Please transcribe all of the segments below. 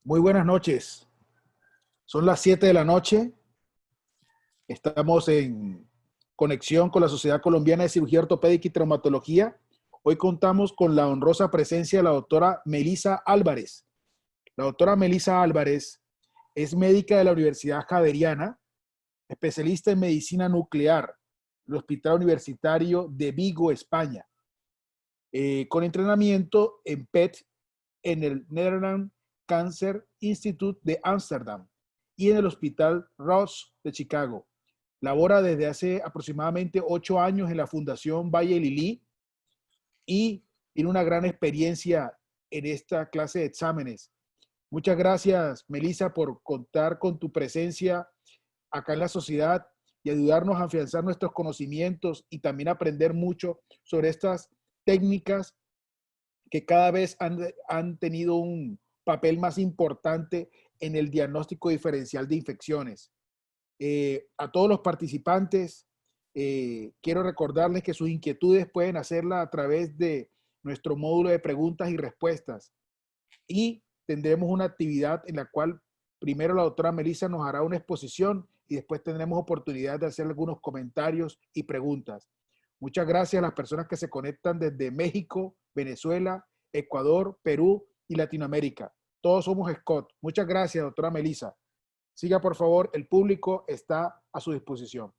Muy buenas noches. Son las 7 de la noche. Estamos en conexión con la Sociedad Colombiana de Cirugía Ortopédica y Traumatología. Hoy contamos con la honrosa presencia de la doctora Melissa Álvarez. La doctora Melissa Álvarez es médica de la Universidad Javeriana, especialista en medicina nuclear, del Hospital Universitario de Vigo, España, con entrenamiento en PET en el Netherlands Cancer Institute de Ámsterdam y en el Hospital Ross de Chicago. Labora desde hace aproximadamente 8 años en la Fundación Valle Lilly y tiene una gran experiencia en esta clase de exámenes. Muchas gracias, Melissa, por contar con tu presencia acá en la sociedad y ayudarnos a afianzar nuestros conocimientos y también aprender mucho sobre estas técnicas que cada vez han tenido un papel más importante en el diagnóstico diferencial de infecciones. A todos los participantes, quiero recordarles que sus inquietudes pueden hacerlas a través de nuestro módulo de preguntas y respuestas. Y tendremos una actividad en la cual primero la doctora Melissa nos hará una exposición y después tendremos oportunidad de hacer algunos comentarios y preguntas. Muchas gracias a las personas que se conectan desde México, Venezuela, Ecuador, Perú y Latinoamérica. Todos somos Scott. Muchas gracias, doctora Melissa. Siga, por favor, el público está a su disposición.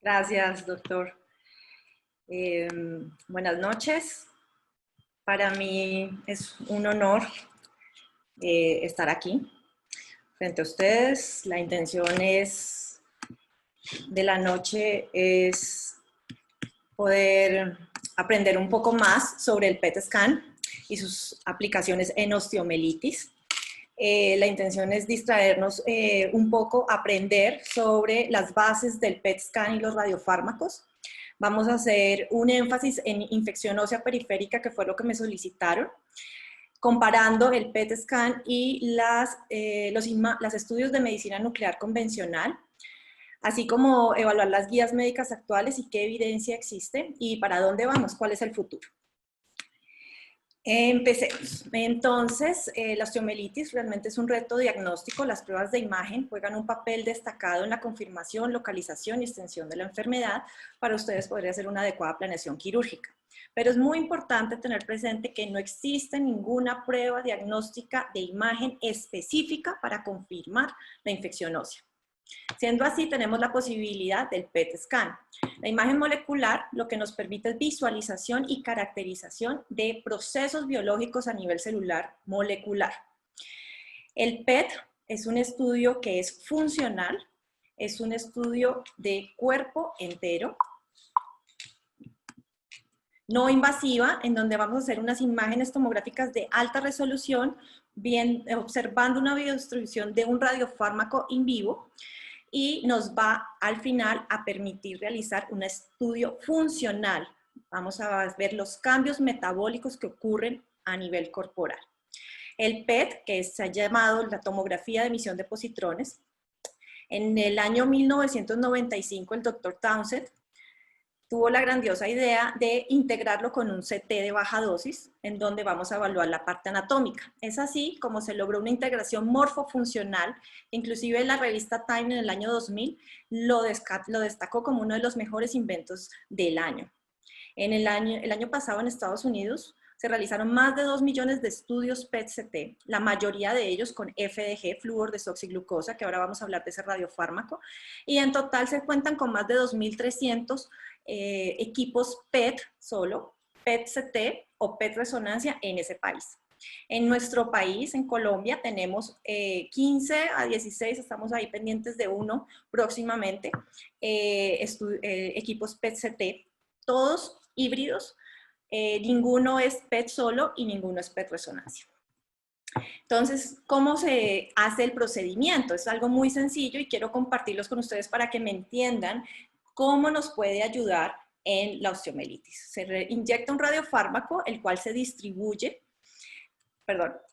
Gracias, doctor. Buenas noches. Para mí es un honor estar aquí frente a ustedes. La intención de la noche es poder aprender un poco más sobre el PET scan y sus aplicaciones en osteomelitis. La intención es distraernos un poco, aprender sobre las bases del PET scan y los radiofármacos. Vamos a hacer un énfasis en infección ósea periférica, que fue lo que me solicitaron, comparando el PET scan y los estudios de medicina nuclear convencional, así como evaluar las guías médicas actuales y qué evidencia existe y para dónde vamos, cuál es el futuro. Empecemos. Entonces, la osteomelitis realmente es un reto diagnóstico. Las pruebas de imagen juegan un papel destacado en la confirmación, localización y extensión de la enfermedad para ustedes poder hacer una adecuada planeación quirúrgica. Pero es muy importante tener presente que no existe ninguna prueba diagnóstica de imagen específica para confirmar la infección ósea. Siendo así, tenemos la posibilidad del PET scan. La imagen molecular lo que nos permite es visualización y caracterización de procesos biológicos a nivel celular molecular. El PET es un estudio que es funcional, es un estudio de cuerpo entero, no invasiva, en donde vamos a hacer unas imágenes tomográficas de alta resolución, observando una biodistribución de un radiofármaco in vivo, y nos va al final a permitir realizar un estudio funcional. Vamos a ver los cambios metabólicos que ocurren a nivel corporal. El PET, que se ha llamado la tomografía de emisión de positrones, en el año 1995 el doctor Townsend tuvo la grandiosa idea de integrarlo con un CT de baja dosis, en donde vamos a evaluar la parte anatómica. Es así como se logró una integración morfofuncional, inclusive la revista Time en el año 2000 lo destacó como uno de los mejores inventos del año. El año pasado en Estados Unidos se realizaron más de 2 millones de estudios PET-CT, la mayoría de ellos con FDG, flúor desoxiglucosa, que ahora vamos a hablar de ese radiofármaco, y en total se cuentan con más de 2.300 equipos PET solo, PET-CT o PET-resonancia en ese país. En nuestro país, en Colombia, tenemos 15 a 16, estamos ahí pendientes de uno próximamente, equipos PET-CT, todos híbridos, ninguno es PET solo y ninguno es PET-resonancia. Entonces, ¿cómo se hace el procedimiento? Es algo muy sencillo y quiero compartirlos con ustedes para que me entiendan cómo nos puede ayudar en la osteomelitis. Se inyecta un radiofármaco, el cual se distribuye,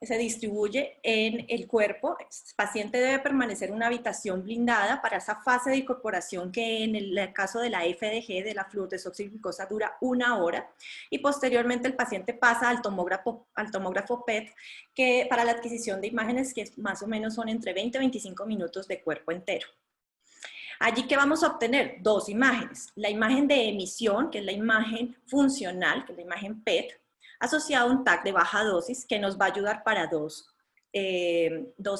se distribuye en el cuerpo. El paciente debe permanecer en una habitación blindada para esa fase de incorporación que en el caso de la FDG, de la fluorodesoxiglucosa, dura 1 hora, y posteriormente el paciente pasa al tomógrafo PET, que para la adquisición de imágenes que más o menos son entre 20 y 25 minutos de cuerpo entero. Allí, ¿qué vamos a obtener? 2 imágenes. La imagen de emisión, que es la imagen funcional, que es la imagen PET, asociado a un TAC de baja dosis que nos va a ayudar para dos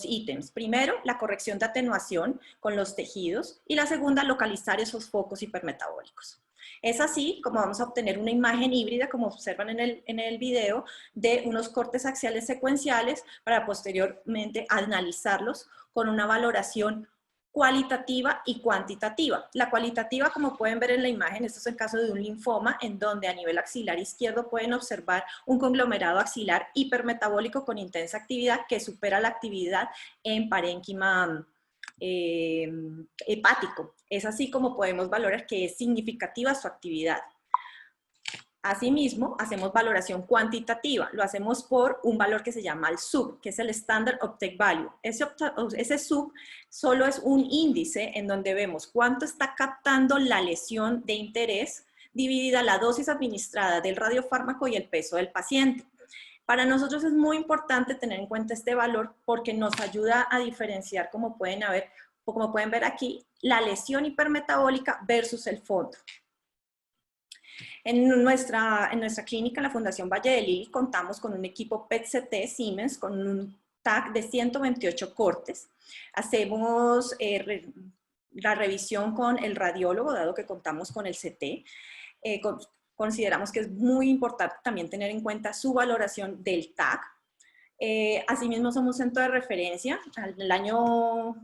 ítems. Primero, la corrección de atenuación con los tejidos, y la segunda, localizar esos focos hipermetabólicos. Es así como vamos a obtener una imagen híbrida, como observan en el video, de unos cortes axiales secuenciales para posteriormente analizarlos con una valoración cualitativa y cuantitativa. La cualitativa, como pueden ver en la imagen, esto es el caso de un linfoma, en donde a nivel axilar izquierdo pueden observar un conglomerado axilar hipermetabólico con intensa actividad que supera la actividad en parénquima hepático. Es así como podemos valorar que es significativa su actividad. Asimismo, hacemos valoración cuantitativa, lo hacemos por un valor que se llama el SUV, que es el Standard Uptake Value. Ese SUV solo es un índice en donde vemos cuánto está captando la lesión de interés dividida la dosis administrada del radiofármaco y el peso del paciente. Para nosotros es muy importante tener en cuenta este valor porque nos ayuda a diferenciar, como pueden ver aquí, la lesión hipermetabólica versus el fondo. En nuestra clínica, en la Fundación Valle del Lili, contamos con un equipo PET-CT Siemens con un TAC de 128 cortes. Hacemos la revisión con el radiólogo, dado que contamos con el CT. Consideramos que es muy importante también tener en cuenta su valoración del TAC. Asimismo, somos un centro de referencia.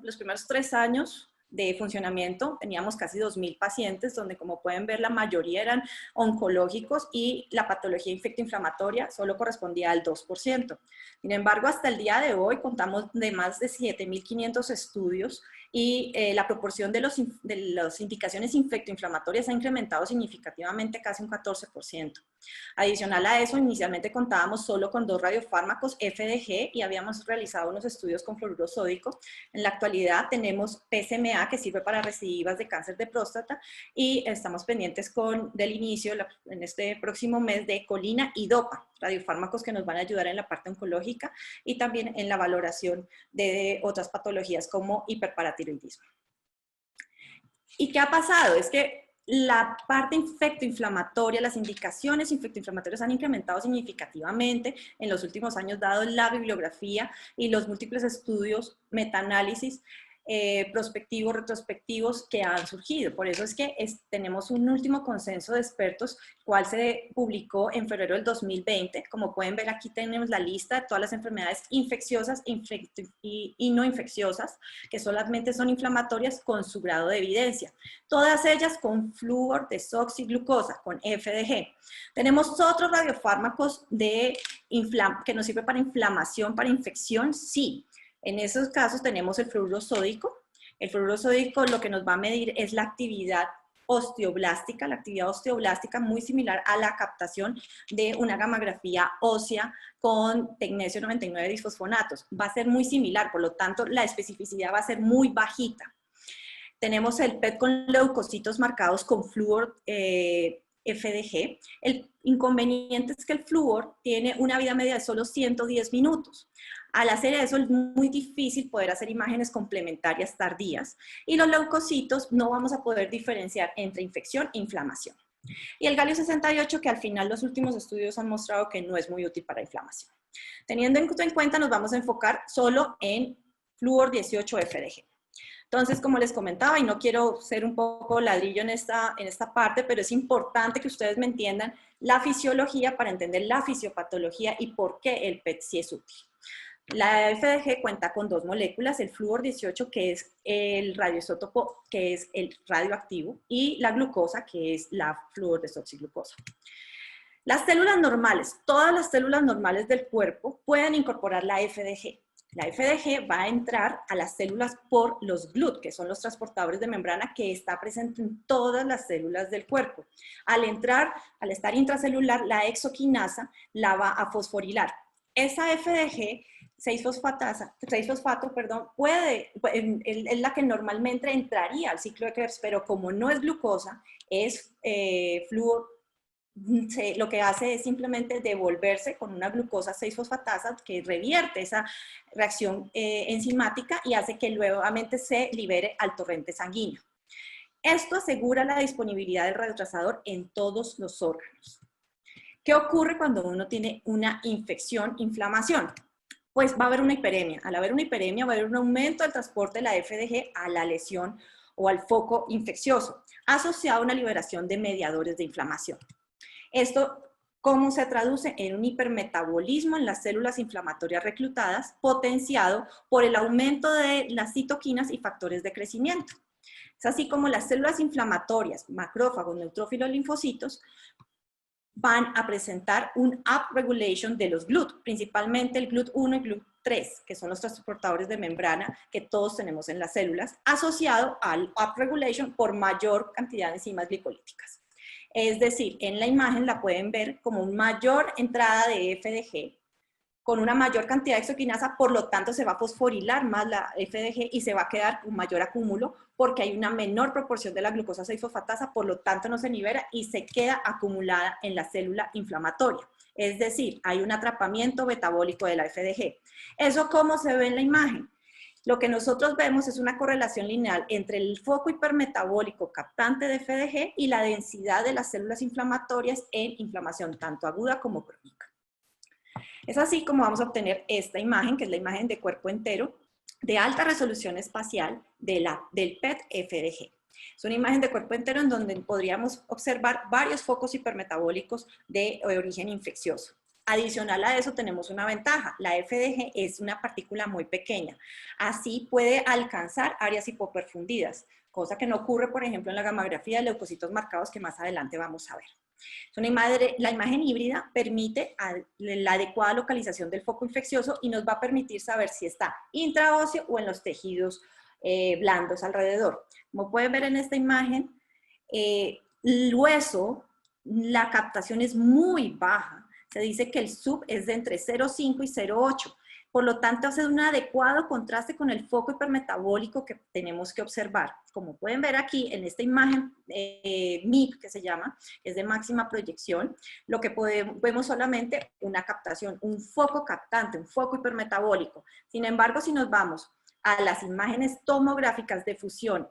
Los primeros 3 años de funcionamiento teníamos casi 2.000 pacientes, donde, como pueden ver, la mayoría eran oncológicos y la patología infectoinflamatoria solo correspondía al 2%. Sin embargo, hasta el día de hoy contamos de más de 7.500 estudios y la proporción de las indicaciones infectoinflamatorias ha incrementado significativamente, casi un 14%. Adicional a eso, inicialmente contábamos solo con 2 radiofármacos FDG y habíamos realizado unos estudios con fluoruro sódico. En la actualidad tenemos PSMA, que sirve para recidivas de cáncer de próstata, y estamos pendientes del inicio en este próximo mes de colina y dopa, radiofármacos que nos van a ayudar en la parte oncológica y también en la valoración de otras patologías como hiperparatiroidismo. ¿Y qué ha pasado? Es que la parte infectoinflamatoria, las indicaciones infectoinflamatorias han incrementado significativamente en los últimos años, dado la bibliografía y los múltiples estudios, metaanálisis, prospectivos, retrospectivos que han surgido. Por eso es que tenemos un último consenso de expertos, cual se publicó en febrero del 2020. Como pueden ver, aquí tenemos la lista de todas las enfermedades infecciosas y no infecciosas, que solamente son inflamatorias con su grado de evidencia. Todas ellas con fluorodesoxiglucosa, con FDG. Tenemos otros radiofármacos que nos sirven para inflamación, para infección, sí. En esos casos tenemos el fluoruro sódico. El fluoruro sódico lo que nos va a medir es la actividad osteoblástica, muy similar a la captación de una gammagrafía ósea con tecnesio 99 disfosfonatos. Va a ser muy similar, por lo tanto la especificidad va a ser muy bajita. Tenemos el PET con leucocitos marcados con flúor FDG. El inconveniente es que el flúor tiene una vida media de solo 110 minutos. Al hacer eso es muy difícil poder hacer imágenes complementarias tardías y los leucocitos no vamos a poder diferenciar entre infección e inflamación. Y el galio 68, que al final los últimos estudios han mostrado que no es muy útil para inflamación. Teniendo en cuenta, nos vamos a enfocar solo en flúor 18 FDG. Entonces, como les comentaba, y no quiero ser un poco ladrillo en esta parte, pero es importante que ustedes me entiendan la fisiología para entender la fisiopatología y por qué el PET sí es útil. La FDG cuenta con 2 moléculas, el flúor 18, que es el radioisótopo, que es el radioactivo, y la glucosa, que es la fluorodesoxiglucosa. Las células normales, todas las células normales del cuerpo pueden incorporar la FDG. La FDG va a entrar a las células por los GLUT, que son los transportadores de membrana que está presente en todas las células del cuerpo. Al estar intracelular, la exoquinasa la va a fosforilar. esa FDG, 6-fosfato, perdón, es la que normalmente entraría al ciclo de Krebs, pero como no es glucosa, es flúor, lo que hace es simplemente devolverse con una glucosa 6-fosfatasa que revierte esa reacción enzimática y hace que nuevamente se libere al torrente sanguíneo. Esto asegura la disponibilidad del radiotrazador en todos los órganos. ¿Qué ocurre cuando uno tiene una infección, inflamación? Pues va a haber una hiperemia. Al haber una hiperemia va a haber un aumento del transporte de la FDG a la lesión o al foco infeccioso, asociado a una liberación de mediadores de inflamación. Esto, ¿cómo se traduce? En un hipermetabolismo en las células inflamatorias reclutadas, potenciado por el aumento de las citoquinas y factores de crecimiento. Es así como las células inflamatorias, macrófagos, neutrófilos, linfocitos, van a presentar un upregulation de los GLUT, principalmente el GLUT1 y GLUT3, que son los transportadores de membrana que todos tenemos en las células, asociado al upregulation por mayor cantidad de enzimas glicolíticas. Es decir, en la imagen la pueden ver como una mayor entrada de FDG, con una mayor cantidad de exoquinasa, por lo tanto se va a fosforilar más la FDG y se va a quedar un mayor acúmulo porque hay una menor proporción de la glucosa 6-fosfatasa, por lo tanto no se libera y se queda acumulada en la célula inflamatoria. Es decir, hay un atrapamiento metabólico de la FDG. ¿Eso cómo se ve en la imagen? Lo que nosotros vemos es una correlación lineal entre el foco hipermetabólico captante de FDG y la densidad de las células inflamatorias en inflamación tanto aguda como crónica. Es así como vamos a obtener esta imagen, que es la imagen de cuerpo entero, de alta resolución espacial del PET-FDG. Es una imagen de cuerpo entero en donde podríamos observar varios focos hipermetabólicos de origen infeccioso. Adicional a eso tenemos una ventaja, la FDG es una partícula muy pequeña, así puede alcanzar áreas hipoperfundidas, cosa que no ocurre, por ejemplo, en la gamografía de leucocitos marcados que más adelante vamos a ver. La imagen híbrida permite la adecuada localización del foco infeccioso y nos va a permitir saber si está intraóseo o en los tejidos blandos alrededor. Como pueden ver en esta imagen, el hueso, la captación es muy baja. Se dice que el sub es de entre 0,5 y 0,8. Por lo tanto, hace un adecuado contraste con el foco hipermetabólico que tenemos que observar. Como pueden ver aquí en esta imagen MIP, que se llama, es de máxima proyección, lo que vemos solamente una captación, un foco captante, un foco hipermetabólico. Sin embargo, si nos vamos a las imágenes tomográficas de fusión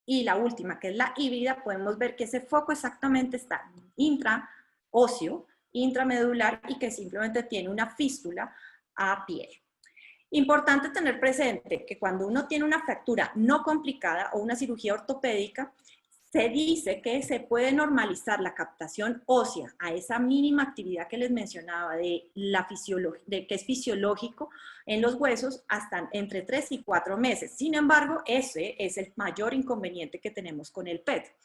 y la última, que es la híbrida, podemos ver que ese foco exactamente está intraóseo, intramedular y que simplemente tiene una fístula a piel. Importante tener presente que cuando uno tiene una fractura no complicada o una cirugía ortopédica, se dice que se puede normalizar la captación ósea a esa mínima actividad que les mencionaba de que es fisiológico en los huesos hasta entre 3 y 4 meses. Sin embargo, ese es el mayor inconveniente que tenemos con el PET.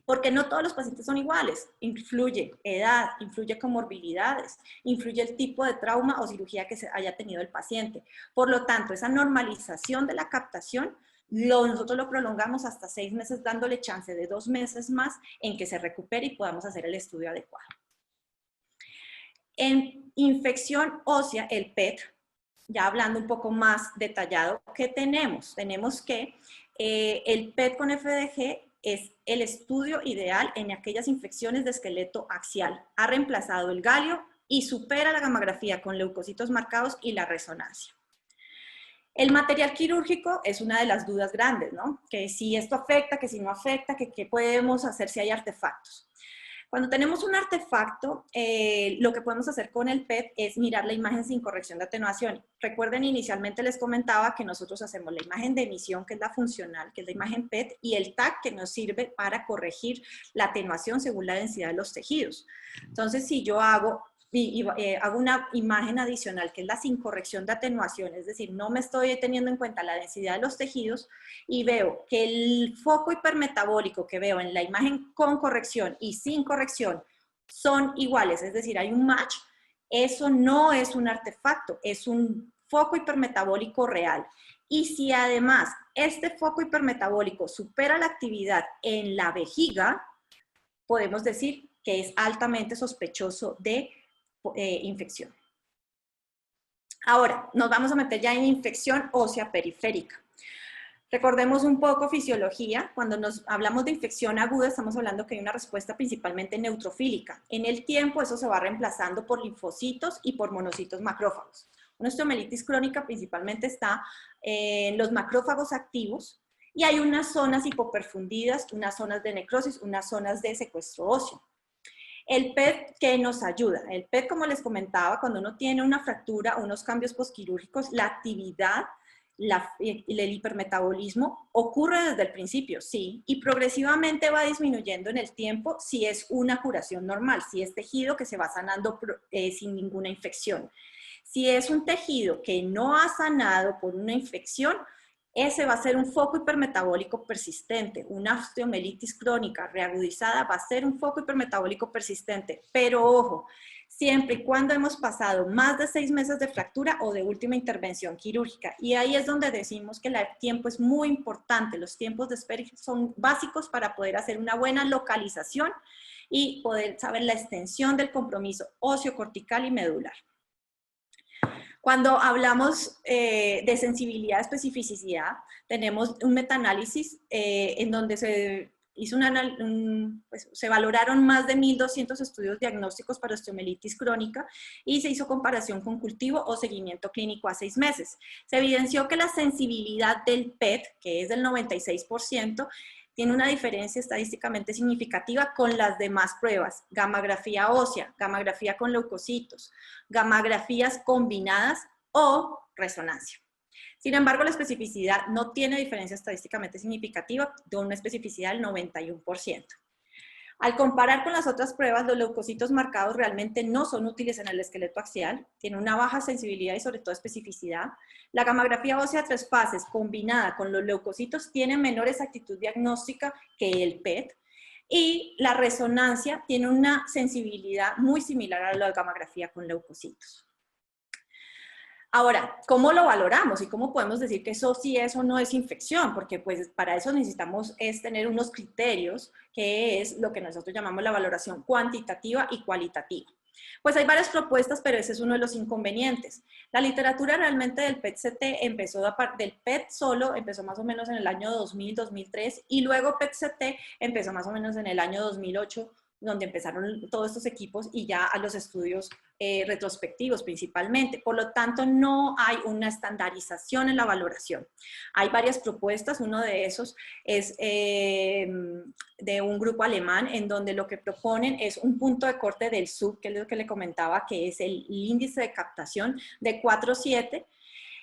Porque no todos los pacientes son iguales. Influye edad, influye comorbilidades, influye el tipo de trauma o cirugía que se haya tenido el paciente. Por lo tanto, esa normalización de la captación, nosotros lo prolongamos hasta 6 meses, dándole chance de 2 meses más en que se recupere y podamos hacer el estudio adecuado. En infección ósea, el PET, ya hablando un poco más detallado, ¿qué tenemos? Tenemos que el PET con FDG es el estudio ideal en aquellas infecciones de esqueleto axial. Ha reemplazado el galio y supera la gamografía con leucocitos marcados y la resonancia. El material quirúrgico es una de las dudas grandes, ¿no? Que si esto afecta, que si no afecta, que qué podemos hacer si hay artefactos. Cuando tenemos un artefacto, lo que podemos hacer con el PET es mirar la imagen sin corrección de atenuación. Recuerden, inicialmente les comentaba que nosotros hacemos la imagen de emisión, que es la funcional, que es la imagen PET, y el TAC, que nos sirve para corregir la atenuación según la densidad de los tejidos. Entonces, si yo hago una imagen adicional que es la sin corrección de atenuación, es decir, no me estoy teniendo en cuenta la densidad de los tejidos y veo que el foco hipermetabólico que veo en la imagen con corrección y sin corrección son iguales, es decir, hay un match, eso no es un artefacto, es un foco hipermetabólico real. Y si además este foco hipermetabólico supera la actividad en la vejiga, podemos decir que es altamente sospechoso de infección. Ahora, nos vamos a meter ya en infección ósea periférica. Recordemos un poco fisiología. Cuando nos hablamos de infección aguda, estamos hablando que hay una respuesta principalmente neutrofílica. En el tiempo, eso se va reemplazando por linfocitos y por monocitos macrófagos. Una osteomielitis crónica principalmente está en los macrófagos activos y hay unas zonas hipoperfundidas, unas zonas de necrosis, unas zonas de secuestro óseo. El PET, ¿qué nos ayuda? El PET, como les comentaba, cuando uno tiene una fractura o unos cambios posquirúrgicos, la actividad, el hipermetabolismo ocurre desde el principio, sí, y progresivamente va disminuyendo en el tiempo si es una curación normal, si es tejido que se va sanando sin ninguna infección. Si es un tejido que no ha sanado por una infección, ese va a ser un foco hipermetabólico persistente. Una osteomielitis crónica reagudizada va a ser un foco hipermetabólico persistente. Pero ojo, siempre y cuando hemos pasado más de 6 meses de fractura o de última intervención quirúrgica. Y ahí es donde decimos que el tiempo es muy importante. Los tiempos de espera son básicos para poder hacer una buena localización y poder saber la extensión del compromiso óseo-cortical y medular. Cuando hablamos de sensibilidad, especificidad, tenemos un metaanálisis en donde se hizo pues, se valoraron más de 1.200 estudios diagnósticos para osteomielitis crónica y se hizo comparación con cultivo o seguimiento clínico a 6 meses. Se evidenció que la sensibilidad del PET, que es del 96%, tiene una diferencia estadísticamente significativa con las demás pruebas, gammagrafía ósea, gammagrafía con leucocitos, gammagrafías combinadas o resonancia. Sin embargo, la especificidad no tiene diferencia estadísticamente significativa de una especificidad del 91%. Al comparar con las otras pruebas, los leucocitos marcados realmente no son útiles en el esqueleto axial, tienen una baja sensibilidad y sobre todo especificidad. La gammagrafía ósea 3 fases combinada con los leucocitos tiene menor exactitud diagnóstica que el PET y la resonancia tiene una sensibilidad muy similar a la gammagrafía con leucocitos. Ahora, ¿cómo lo valoramos y cómo podemos decir que eso sí es o no es infección? Porque pues para eso necesitamos tener unos criterios, que es lo que nosotros llamamos la valoración cuantitativa y cualitativa. Pues hay varias propuestas, pero ese es uno de los inconvenientes. La literatura realmente del PET-CT del PET solo empezó más o menos en el año 2000, 2003, y luego PET-CT empezó más o menos en el año 2008, donde empezaron todos estos equipos y ya a los estudios retrospectivos principalmente. Por lo tanto, no hay una estandarización en la valoración. Hay varias propuestas, uno de esos es de un grupo alemán en donde lo que proponen es un punto de corte del SUB, que es lo que le comentaba, que es el índice de captación de 4.7,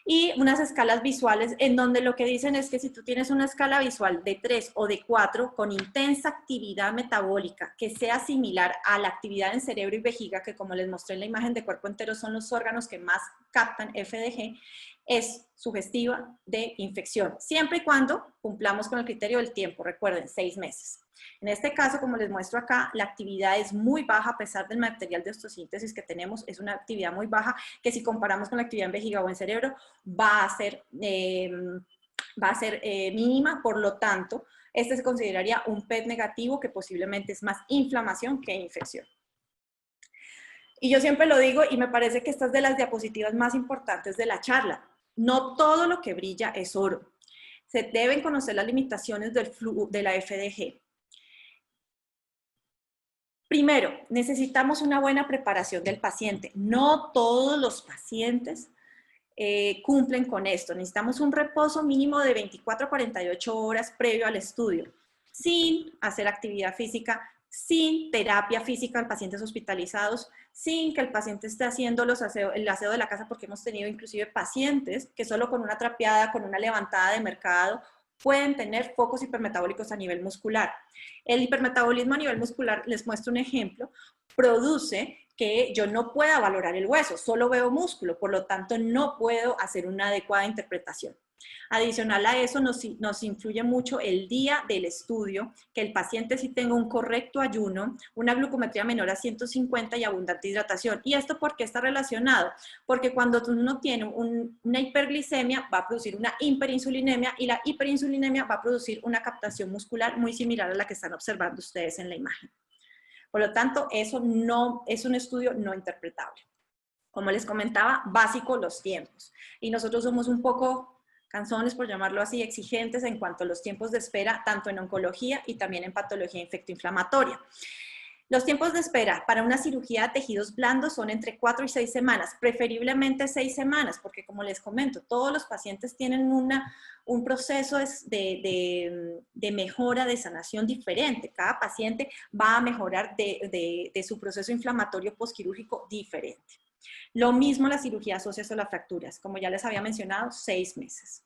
y unas escalas visuales en donde lo que dicen es que si tú tienes una escala visual de 3 o de 4 con intensa actividad metabólica que sea similar a la actividad en cerebro y vejiga, que como les mostré en la imagen de cuerpo entero son los órganos que más captan FDG, es sugestiva de infección, siempre y cuando cumplamos con el criterio del tiempo, recuerden, 6 meses. En este caso, como les muestro acá, la actividad es muy baja a pesar del material de osteosíntesis que tenemos, es una actividad muy baja que si comparamos con la actividad en vejiga o en cerebro va a ser mínima, por lo tanto, este se consideraría un PET negativo que posiblemente es más inflamación que infección. Y yo siempre lo digo y me parece que esta es de las diapositivas más importantes de la charla. No todo lo que brilla es oro. Se deben conocer las limitaciones del flujo de la FDG. Primero, necesitamos una buena preparación del paciente. No todos los pacientes cumplen con esto. Necesitamos un reposo mínimo de 24 a 48 horas previo al estudio, sin hacer actividad física, sin terapia física en pacientes hospitalizados, sin que el paciente esté haciendo el aseo de la casa, porque hemos tenido inclusive pacientes que solo con una trapeada, con una levantada de mercado, pueden tener focos hipermetabólicos a nivel muscular. El hipermetabolismo a nivel muscular, les muestro un ejemplo, produce que yo no pueda valorar el hueso, solo veo músculo, por lo tanto no puedo hacer una adecuada interpretación. Adicional a eso nos influye mucho el día del estudio, que el paciente sí tenga un correcto ayuno, una glucometría menor a 150 y abundante hidratación. ¿Y esto por qué está relacionado? Porque cuando uno tiene una hiperglicemia va a producir una hiperinsulinemia y la hiperinsulinemia va a producir una captación muscular muy similar a la que están observando ustedes en la imagen. Por lo tanto, eso no es un estudio no interpretable. Como les comentaba, básico los tiempos. Y nosotros somos un poco cansones, por llamarlo así, exigentes en cuanto a los tiempos de espera, tanto en oncología y también en patología infectoinflamatoria. Los tiempos de espera para una cirugía de tejidos blandos son entre 4 y 6 semanas, preferiblemente 6 semanas, porque como les comento, todos los pacientes tienen un proceso de mejora, de sanación diferente. Cada paciente va a mejorar de su proceso inflamatorio postquirúrgico diferente. Lo mismo las cirugías óseas o las fracturas, como ya les había mencionado, 6 meses.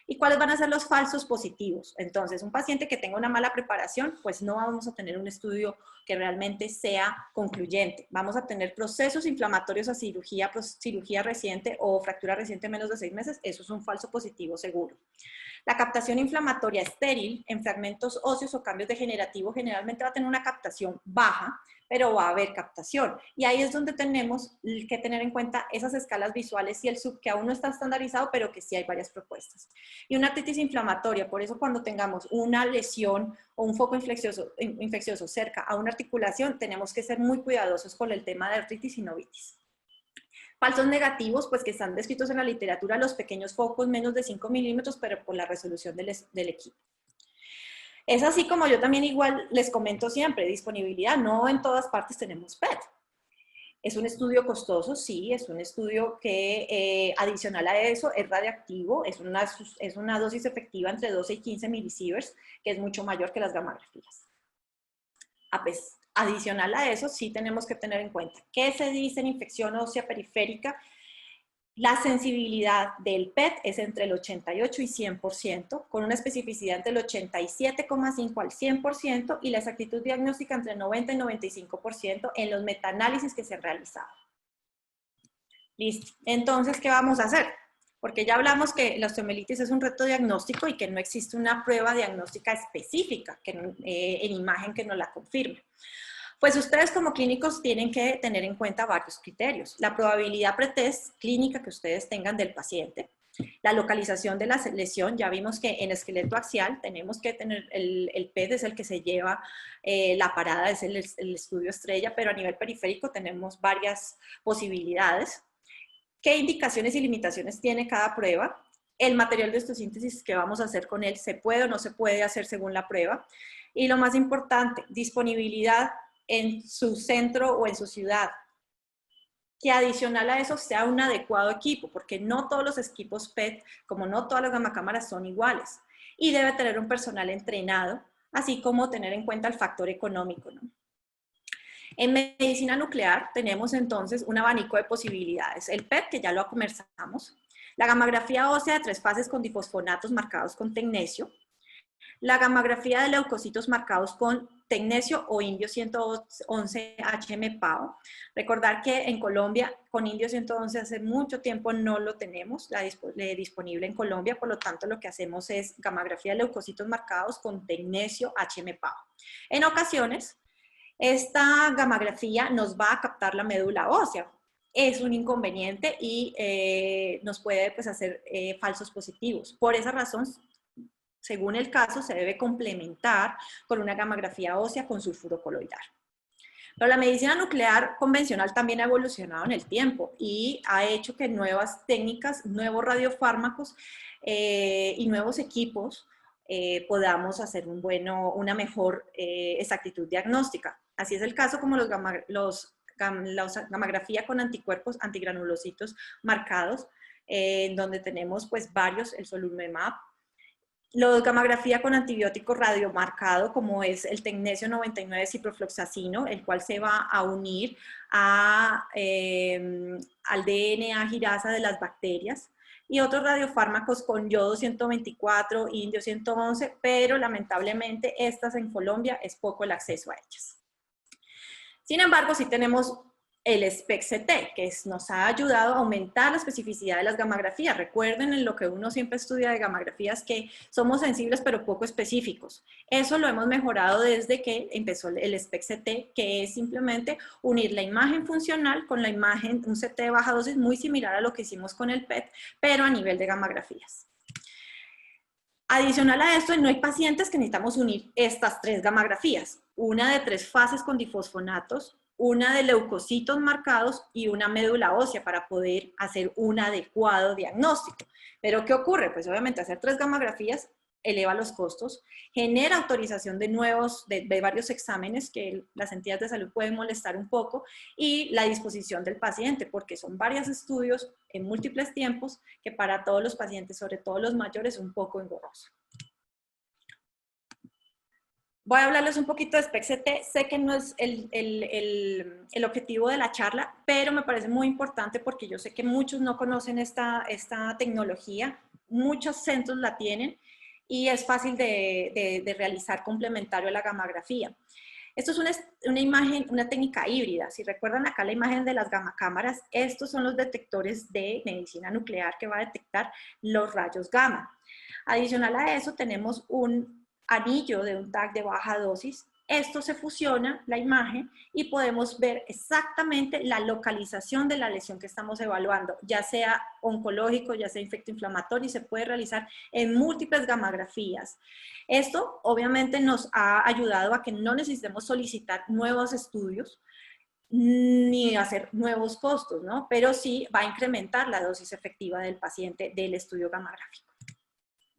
¿Y cuáles van a ser los falsos positivos? Entonces, un paciente que tenga una mala preparación, pues no vamos a tener un estudio que realmente sea concluyente. Vamos a tener procesos inflamatorios a cirugía reciente o fractura reciente menos de 6 meses. Eso es un falso positivo seguro. La captación inflamatoria estéril en fragmentos óseos o cambios degenerativos generalmente va a tener una captación baja, pero va a haber captación. Y ahí es donde tenemos que tener en cuenta esas escalas visuales y el sub que aún no está estandarizado, pero que sí hay varias propuestas. Y una artritis inflamatoria, por eso cuando tengamos una lesión o un foco infeccioso cerca a una articulación, tenemos que ser muy cuidadosos con el tema de artritis y novitis. Falsos negativos, pues que están descritos en la literatura, los pequeños focos menos de 5 milímetros, pero por la resolución del equipo. Es así como yo también igual les comento siempre, disponibilidad, no en todas partes tenemos PET. Es un estudio costoso, sí, es un estudio que adicional a eso es radiactivo, es una dosis efectiva entre 12 y 15 milisieverts, que es mucho mayor que las gammagrafías. Adicional a eso, sí tenemos que tener en cuenta que se dice en infección ósea periférica, la sensibilidad del PET es entre el 88 y 100%, con una especificidad entre el 87,5 al 100% y la exactitud diagnóstica entre 90 y 95% en los metaanálisis que se han realizado. Listo. Entonces, ¿qué vamos a hacer? Porque ya hablamos que la osteomielitis es un reto diagnóstico y que no existe una prueba diagnóstica específica en imagen que nos la confirme. Pues ustedes como clínicos tienen que tener en cuenta varios criterios. La probabilidad pretest clínica que ustedes tengan del paciente, la localización de la lesión, ya vimos que en esqueleto axial tenemos que tener, el PET es el que se lleva la parada, es el estudio estrella, pero a nivel periférico tenemos varias posibilidades. ¿Qué indicaciones y limitaciones tiene cada prueba? El material de osteosíntesis que vamos a hacer con él, ¿se puede o no se puede hacer según la prueba? Y lo más importante, disponibilidad en su centro o en su ciudad. Que adicional a eso sea un adecuado equipo, porque no todos los equipos PET, como no todas las gamacámaras son iguales. Y debe tener un personal entrenado, así como tener en cuenta el factor económico, ¿no? En medicina nuclear tenemos entonces un abanico de posibilidades. El PET, que ya lo conversamos, la gammagrafía ósea de 3 fases con difosfonatos marcados con tecnesio, la gammagrafía de leucocitos marcados con tecnesio o indio 111 HM-PAO. Recordar que en Colombia con indio 111 hace mucho tiempo no lo tenemos disponible en Colombia, por lo tanto lo que hacemos es gammagrafía de leucocitos marcados con tecnesio HM-PAO. En ocasiones, esta gammagrafía nos va a captar la médula ósea. Es un inconveniente y nos puede pues, hacer falsos positivos. Por esa razón, según el caso, se debe complementar con una gammagrafía ósea con sulfuro coloidal. Pero la medicina nuclear convencional también ha evolucionado en el tiempo y ha hecho que nuevas técnicas, nuevos radiofármacos y nuevos equipos podamos hacer una mejor exactitud diagnóstica. Así es el caso como la gammagrafía con anticuerpos antigranulocitos marcados, en donde tenemos pues varios, el Solumelimab, la gammagrafía con antibiótico radiomarcado, como es el tecnesio 99 ciprofloxacino, el cual se va a unir al DNA girasa de las bacterias, y otros radiofármacos con yodo 124, indio 111, pero lamentablemente estas en Colombia es poco el acceso a ellas. Sin embargo, sí tenemos el SPECT-CT, que nos ha ayudado a aumentar la especificidad de las gammagrafías. Recuerden en lo que uno siempre estudia de gammagrafías que somos sensibles pero poco específicos. Eso lo hemos mejorado desde que empezó el SPECT-CT, que es simplemente unir la imagen funcional con la imagen, un CT de baja dosis muy similar a lo que hicimos con el PET, pero a nivel de gammagrafías. Adicional a esto, no hay pacientes que necesitamos unir estas 3 gammagrafías. Una de 3 fases con difosfonatos, una de leucocitos marcados y una médula ósea para poder hacer un adecuado diagnóstico. Pero ¿qué ocurre? Pues obviamente hacer 3 gamografías eleva los costos, genera autorización de varios exámenes que las entidades de salud pueden molestar un poco, y la disposición del paciente, porque son varios estudios en múltiples tiempos que para todos los pacientes, sobre todo los mayores, es un poco engorroso. Voy a hablarles un poquito de SPECT-CT. Sé que no es el objetivo de la charla, pero me parece muy importante porque yo sé que muchos no conocen esta tecnología, muchos centros la tienen y es fácil de realizar complementario a la gammagrafía. Esto es una imagen, una técnica híbrida. Si recuerdan acá la imagen de las gamacámaras, estos son los detectores de medicina nuclear que va a detectar los rayos gamma. Adicional a eso tenemos un anillo de un TAC de baja dosis. Esto se fusiona, la imagen, y podemos ver exactamente la localización de la lesión que estamos evaluando, ya sea oncológico, ya sea infectoinflamatorio, y se puede realizar en múltiples gammagrafías. Esto obviamente nos ha ayudado a que no necesitemos solicitar nuevos estudios, ni hacer nuevos costos, ¿no? Pero sí va a incrementar la dosis efectiva del paciente del estudio gammagráfico.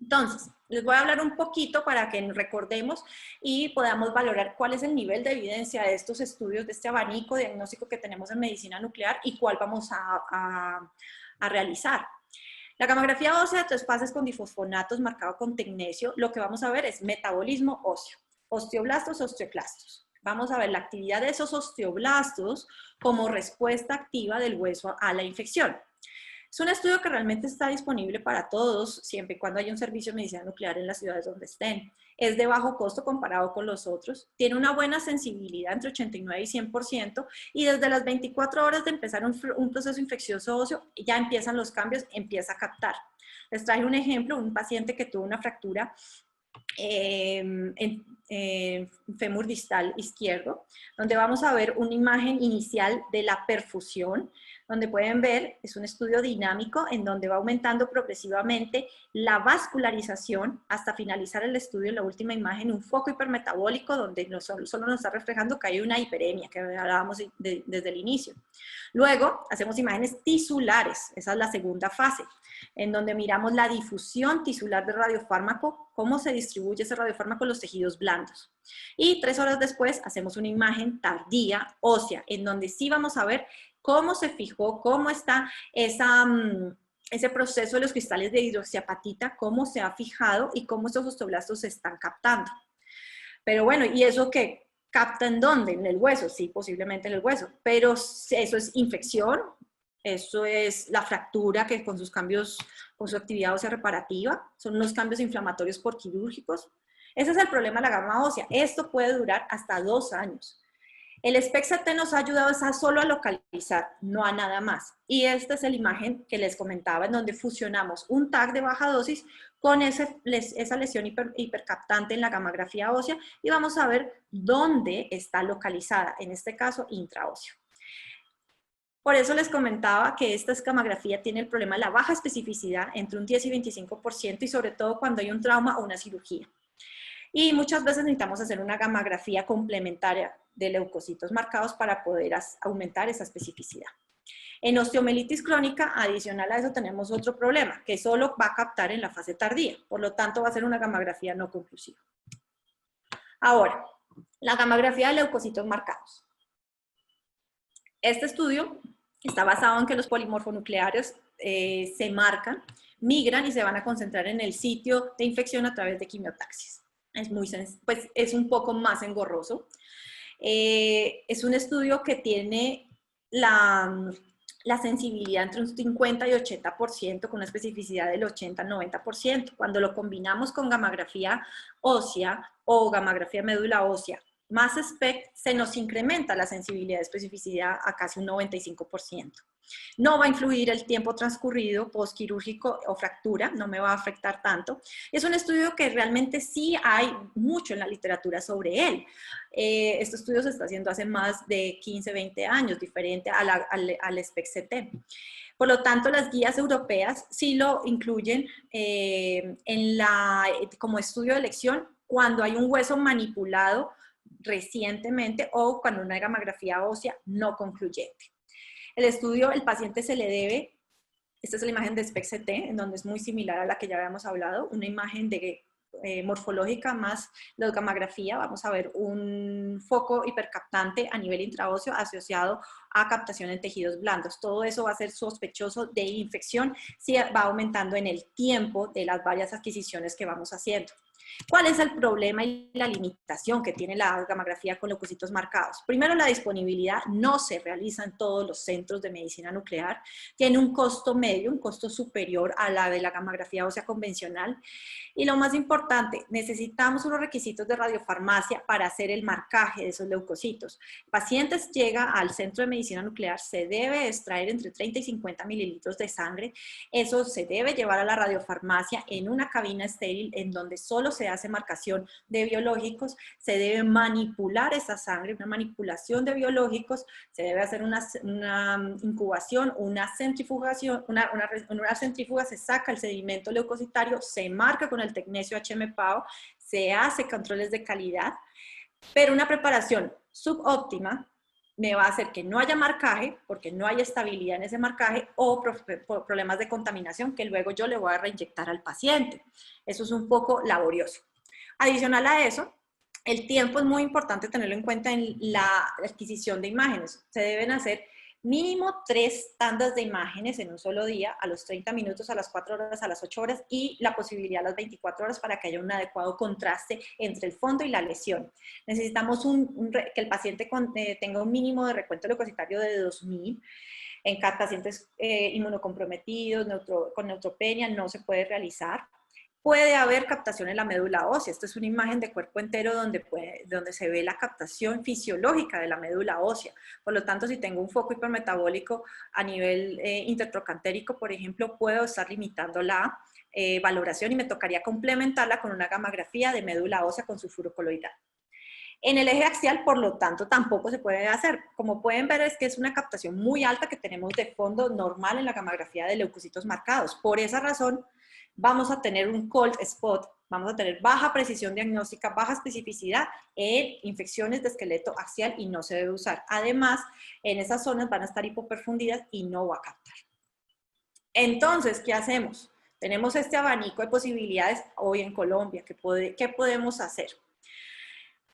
Entonces, les voy a hablar un poquito para que nos recordemos y podamos valorar cuál es el nivel de evidencia de estos estudios, de este abanico diagnóstico que tenemos en medicina nuclear y cuál vamos a realizar. La gammagrafía ósea de 3 fases con difosfonatos marcado con tecnesio, lo que vamos a ver es metabolismo óseo, osteoblastos, osteoclastos. Vamos a ver la actividad de esos osteoblastos como respuesta activa del hueso a la infección. Es un estudio que realmente está disponible para todos, siempre y cuando haya un servicio de medicina nuclear en las ciudades donde estén. Es de bajo costo comparado con los otros. Tiene una buena sensibilidad entre 89 y 100%, y desde las 24 horas de empezar un proceso infeccioso óseo, ya empiezan los cambios, empieza a captar. Les traje un ejemplo, un paciente que tuvo una fractura fémur distal izquierdo, donde vamos a ver una imagen inicial de la perfusión, donde pueden ver, es un estudio dinámico en donde va aumentando progresivamente la vascularización hasta finalizar el estudio. En la última imagen, un foco hipermetabólico donde solo nos está reflejando que hay una hiperemia, que hablábamos desde el inicio. Luego, hacemos imágenes tisulares, esa es la segunda fase, en donde miramos la difusión tisular del radiofármaco, cómo se distribuye ese radiofármaco en los tejidos blandos. Y 3 horas después hacemos una imagen tardía ósea, en donde sí vamos a ver cómo se fijó, cómo está ese proceso de los cristales de hidroxiapatita, cómo se ha fijado y cómo estos osteoblastos se están captando. Pero bueno, ¿y eso qué? ¿Capta en dónde? ¿En el hueso? Sí, posiblemente en el hueso. Pero eso es infección, eso es la fractura que con sus cambios, con su actividad ósea reparativa, son unos cambios inflamatorios por quirúrgicos. Ese es el problema de la gamma ósea. Esto puede durar hasta 2 años. El SPECT-CT nos ha ayudado solo a localizar, no a nada más. Y esta es la imagen que les comentaba, en donde fusionamos un TAC de baja dosis con esa lesión hipercaptante en la gammagrafía ósea, y vamos a ver dónde está localizada, en este caso intraóseo. Por eso les comentaba que esta gammagrafía tiene el problema de la baja especificidad, entre un 10 y 25%, y sobre todo cuando hay un trauma o una cirugía. Y muchas veces necesitamos hacer una gammagrafía complementaria de leucocitos marcados para poder aumentar esa especificidad. En osteomielitis crónica, adicional a eso, tenemos otro problema, que solo va a captar en la fase tardía, por lo tanto va a ser una gammagrafía no conclusiva. Ahora, la gammagrafía de leucocitos marcados. Este estudio está basado en que los polimorfonucleares se marcan, migran y se van a concentrar en el sitio de infección a través de quimiotaxis. Pues es un poco más engorroso. Es un estudio que tiene la sensibilidad entre un 50 y 80%, con una especificidad del 80 al 90%. Cuando lo combinamos con gammagrafía ósea o gammagrafía médula ósea más SPECT, se nos incrementa la sensibilidad de especificidad a casi un 95%. No va a influir el tiempo transcurrido postquirúrgico o fractura, no me va a afectar tanto. Es un estudio que realmente sí hay mucho en la literatura sobre él. Este estudio se está haciendo hace más de 15, 20 años, diferente al SPECT-CT. Por lo tanto, las guías europeas sí lo incluyen como estudio de elección cuando hay un hueso manipulado recientemente o cuando una gamografía ósea no concluyente. El estudio, el paciente se le debe, esta es la imagen de SPECT-CT, en donde es muy similar a la que ya habíamos hablado, una imagen de morfológica más la gamografía. Vamos a ver un foco hipercaptante a nivel intraóseo asociado a captación en tejidos blandos. Todo eso va a ser sospechoso de infección si va aumentando en el tiempo de las varias adquisiciones que vamos haciendo. ¿Cuál es el problema y la limitación que tiene la gamografía con leucocitos marcados? Primero, la disponibilidad no se realiza en todos los centros de medicina nuclear. Tiene un costo medio, un costo superior a la de la gamografía ósea convencional. Y lo más importante, necesitamos unos requisitos de radiofarmacia para hacer el marcaje de esos leucocitos. Pacientes llega al centro de medicina nuclear, se debe extraer entre 30 y 50 mililitros de sangre. Eso se debe llevar a la radiofarmacia en una cabina estéril en donde solo se hace marcación de biológicos. Se debe manipular esa sangre, una manipulación de biológicos. Se debe hacer una incubación, una centrifugación, una centrífuga, se saca el sedimento leucocitario, se marca con el tecnesio HMPAO, se hace controles de calidad, pero una preparación subóptima me va a hacer que no haya marcaje, porque no hay estabilidad en ese marcaje, o problemas de contaminación que luego yo le voy a reinyectar al paciente. Eso es un poco laborioso. Adicional a eso, el tiempo es muy importante tenerlo en cuenta en la adquisición de imágenes. Se deben hacer mínimo 3 tandas de imágenes en un solo día, a los 30 minutos, a las 4 horas, a las 8 horas y la posibilidad a las 24 horas para que haya un adecuado contraste entre el fondo y la lesión. Necesitamos que el paciente tenga un mínimo de recuento leucocitario de 2000. En pacientes inmunocomprometidos, con neutropenia, no se puede realizar. Puede haber captación en la médula ósea. Esta es una imagen de cuerpo entero donde se ve la captación fisiológica de la médula ósea. Por lo tanto, si tengo un foco hipermetabólico a nivel intertrocantérico, por ejemplo, puedo estar limitando la valoración y me tocaría complementarla con una gamografía de médula ósea con sulfuro coloidal. En el eje axial, por lo tanto, tampoco se puede hacer. Como pueden ver, es que es una captación muy alta que tenemos de fondo normal en la gamografía de leucocitos marcados. Por esa razón, vamos a tener un cold spot, vamos a tener baja precisión diagnóstica, baja especificidad en infecciones de esqueleto axial y no se debe usar. Además, en esas zonas van a estar hipoperfundidas y no va a captar. Entonces, ¿qué hacemos? Tenemos este abanico de posibilidades hoy en Colombia. ¿Qué podemos hacer?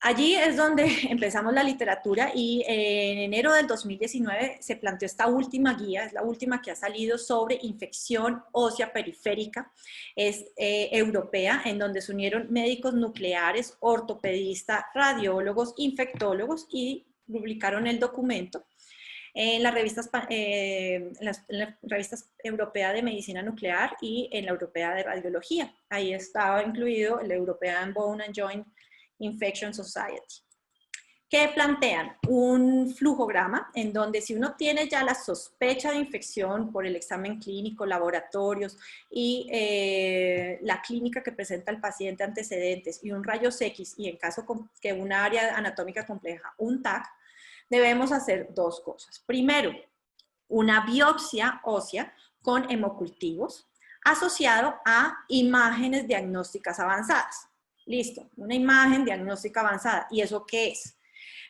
Allí es donde empezamos la literatura y en enero del 2019 se planteó esta última guía, es la última que ha salido sobre infección ósea periférica, es europea, en donde se unieron médicos nucleares, ortopedistas, radiólogos, infectólogos y publicaron el documento en las revistas, europea de medicina nuclear y en la europea de radiología. Ahí estaba incluido el European Bone and Joint Infection Society. ¿Qué plantean? Un flujograma en donde si uno tiene ya la sospecha de infección por el examen clínico, laboratorios y la clínica que presenta el paciente, antecedentes y un rayos X y en caso que una área anatómica compleja, un TAC, debemos hacer 2 cosas. Primero, una biopsia ósea con hemocultivos asociado a imágenes diagnósticas avanzadas. Listo, una imagen diagnóstica avanzada. ¿Y eso qué es?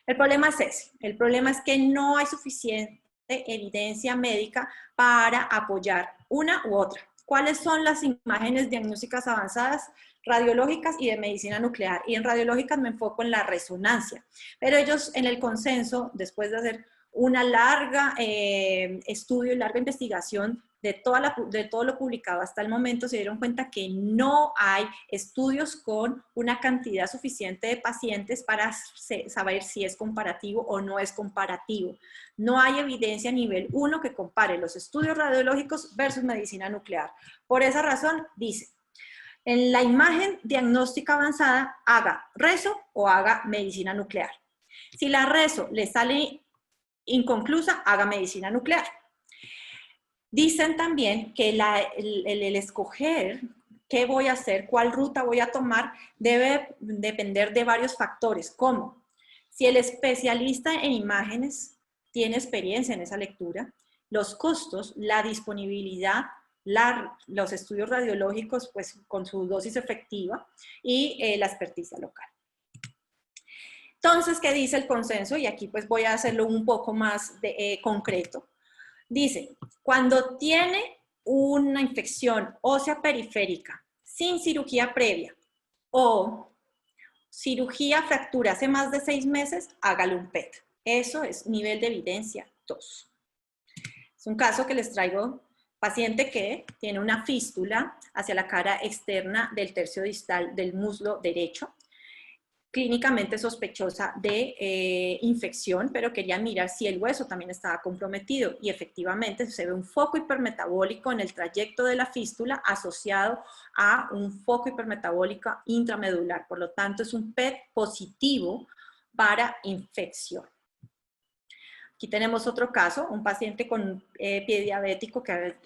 El problema es ese. El problema es que no hay suficiente evidencia médica para apoyar una u otra. ¿Cuáles son las imágenes diagnósticas avanzadas? Radiológicas y de medicina nuclear. Y en radiológicas me enfoco en la resonancia. Pero ellos en el consenso, después de hacer una larga estudio y larga investigación de todo lo publicado hasta el momento, se dieron cuenta que no hay estudios con una cantidad suficiente de pacientes para saber si es comparativo o no es comparativo. No hay evidencia a nivel 1 que compare los estudios radiológicos versus medicina nuclear. Por esa razón, dice, en la imagen diagnóstica avanzada, haga reso o haga medicina nuclear. Si la reso le sale inconclusa, haga medicina nuclear. Dicen también que el escoger qué voy a hacer, cuál ruta voy a tomar, debe depender de varios factores, como si el especialista en imágenes tiene experiencia en esa lectura, los costos, la disponibilidad, los estudios radiológicos pues, con su dosis efectiva y la experticia local. Entonces, ¿qué dice el consenso? Y aquí pues voy a hacerlo un poco más concreto. Dice, cuando tiene una infección ósea periférica sin cirugía previa o cirugía fractura hace más de 6 meses, hágale un PET. Eso es nivel de evidencia 2. Es un caso que les traigo, paciente que tiene una fístula hacia la cara externa del tercio distal del muslo derecho, clínicamente sospechosa de infección, pero quería mirar si el hueso también estaba comprometido y efectivamente se ve un foco hipermetabólico en el trayecto de la fístula asociado a un foco hipermetabólico intramedular. Por lo tanto, es un PET positivo para infección. Aquí tenemos otro caso, un paciente con pie diabético que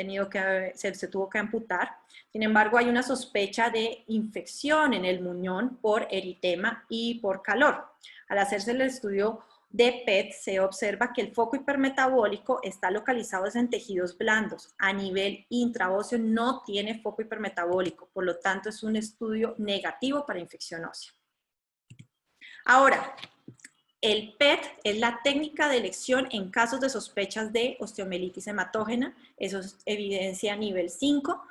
se tuvo que amputar. Sin embargo, hay una sospecha de infección en el muñón por eritema y por calor. Al hacerse el estudio de PET, se observa que el foco hipermetabólico está localizado en tejidos blandos. A nivel intraóseo no tiene foco hipermetabólico, por lo tanto es un estudio negativo para infección ósea. Ahora, el PET es la técnica de elección en casos de sospechas de osteomielitis hematógena, eso es evidencia a nivel 5,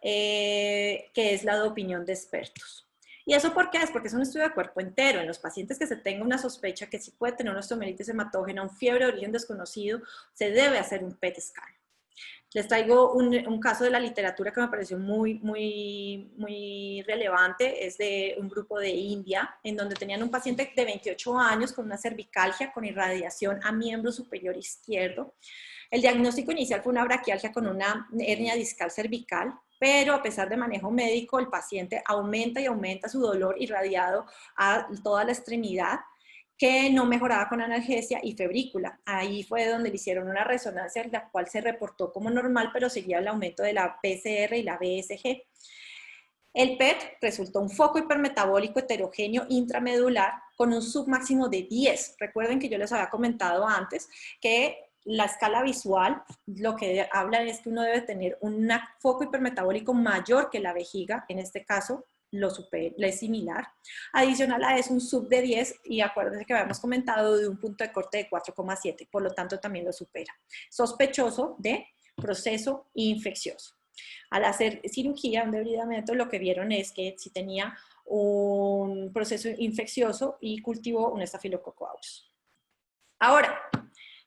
que es la de opinión de expertos. ¿Y eso por qué? Es porque es un estudio de cuerpo entero. En los pacientes que se tenga una sospecha que sí puede tener una osteomielitis hematógena, un fiebre de origen desconocido, se debe hacer un PET scan. Les traigo un caso de la literatura que me pareció muy relevante. Es de un grupo de India, en donde tenían un paciente de 28 años con una cervicalgia con irradiación a miembro superior izquierdo. El diagnóstico inicial fue una braquialgia con una hernia discal cervical, pero a pesar de manejo médico, el paciente aumenta y aumenta su dolor irradiado a toda la extremidad, que no mejoraba con analgesia y febrícula. Ahí fue donde le hicieron una resonancia, la cual se reportó como normal, pero seguía el aumento de la PCR y la BSG. El PET resultó un foco hipermetabólico heterogéneo intramedular con un submáximo de 10. Recuerden que yo les había comentado antes que la escala visual lo que habla es que uno debe tener un foco hipermetabólico mayor que la vejiga, en este caso es similar. Adicional a eso, un sub de 10, y acuérdense que habíamos comentado de un punto de corte de 4,7, por lo tanto también lo supera. Sospechoso de proceso infeccioso. Al hacer cirugía, un debridamiento, lo que vieron es que si tenía un proceso infeccioso y cultivó un estafilococo aureus. Ahora,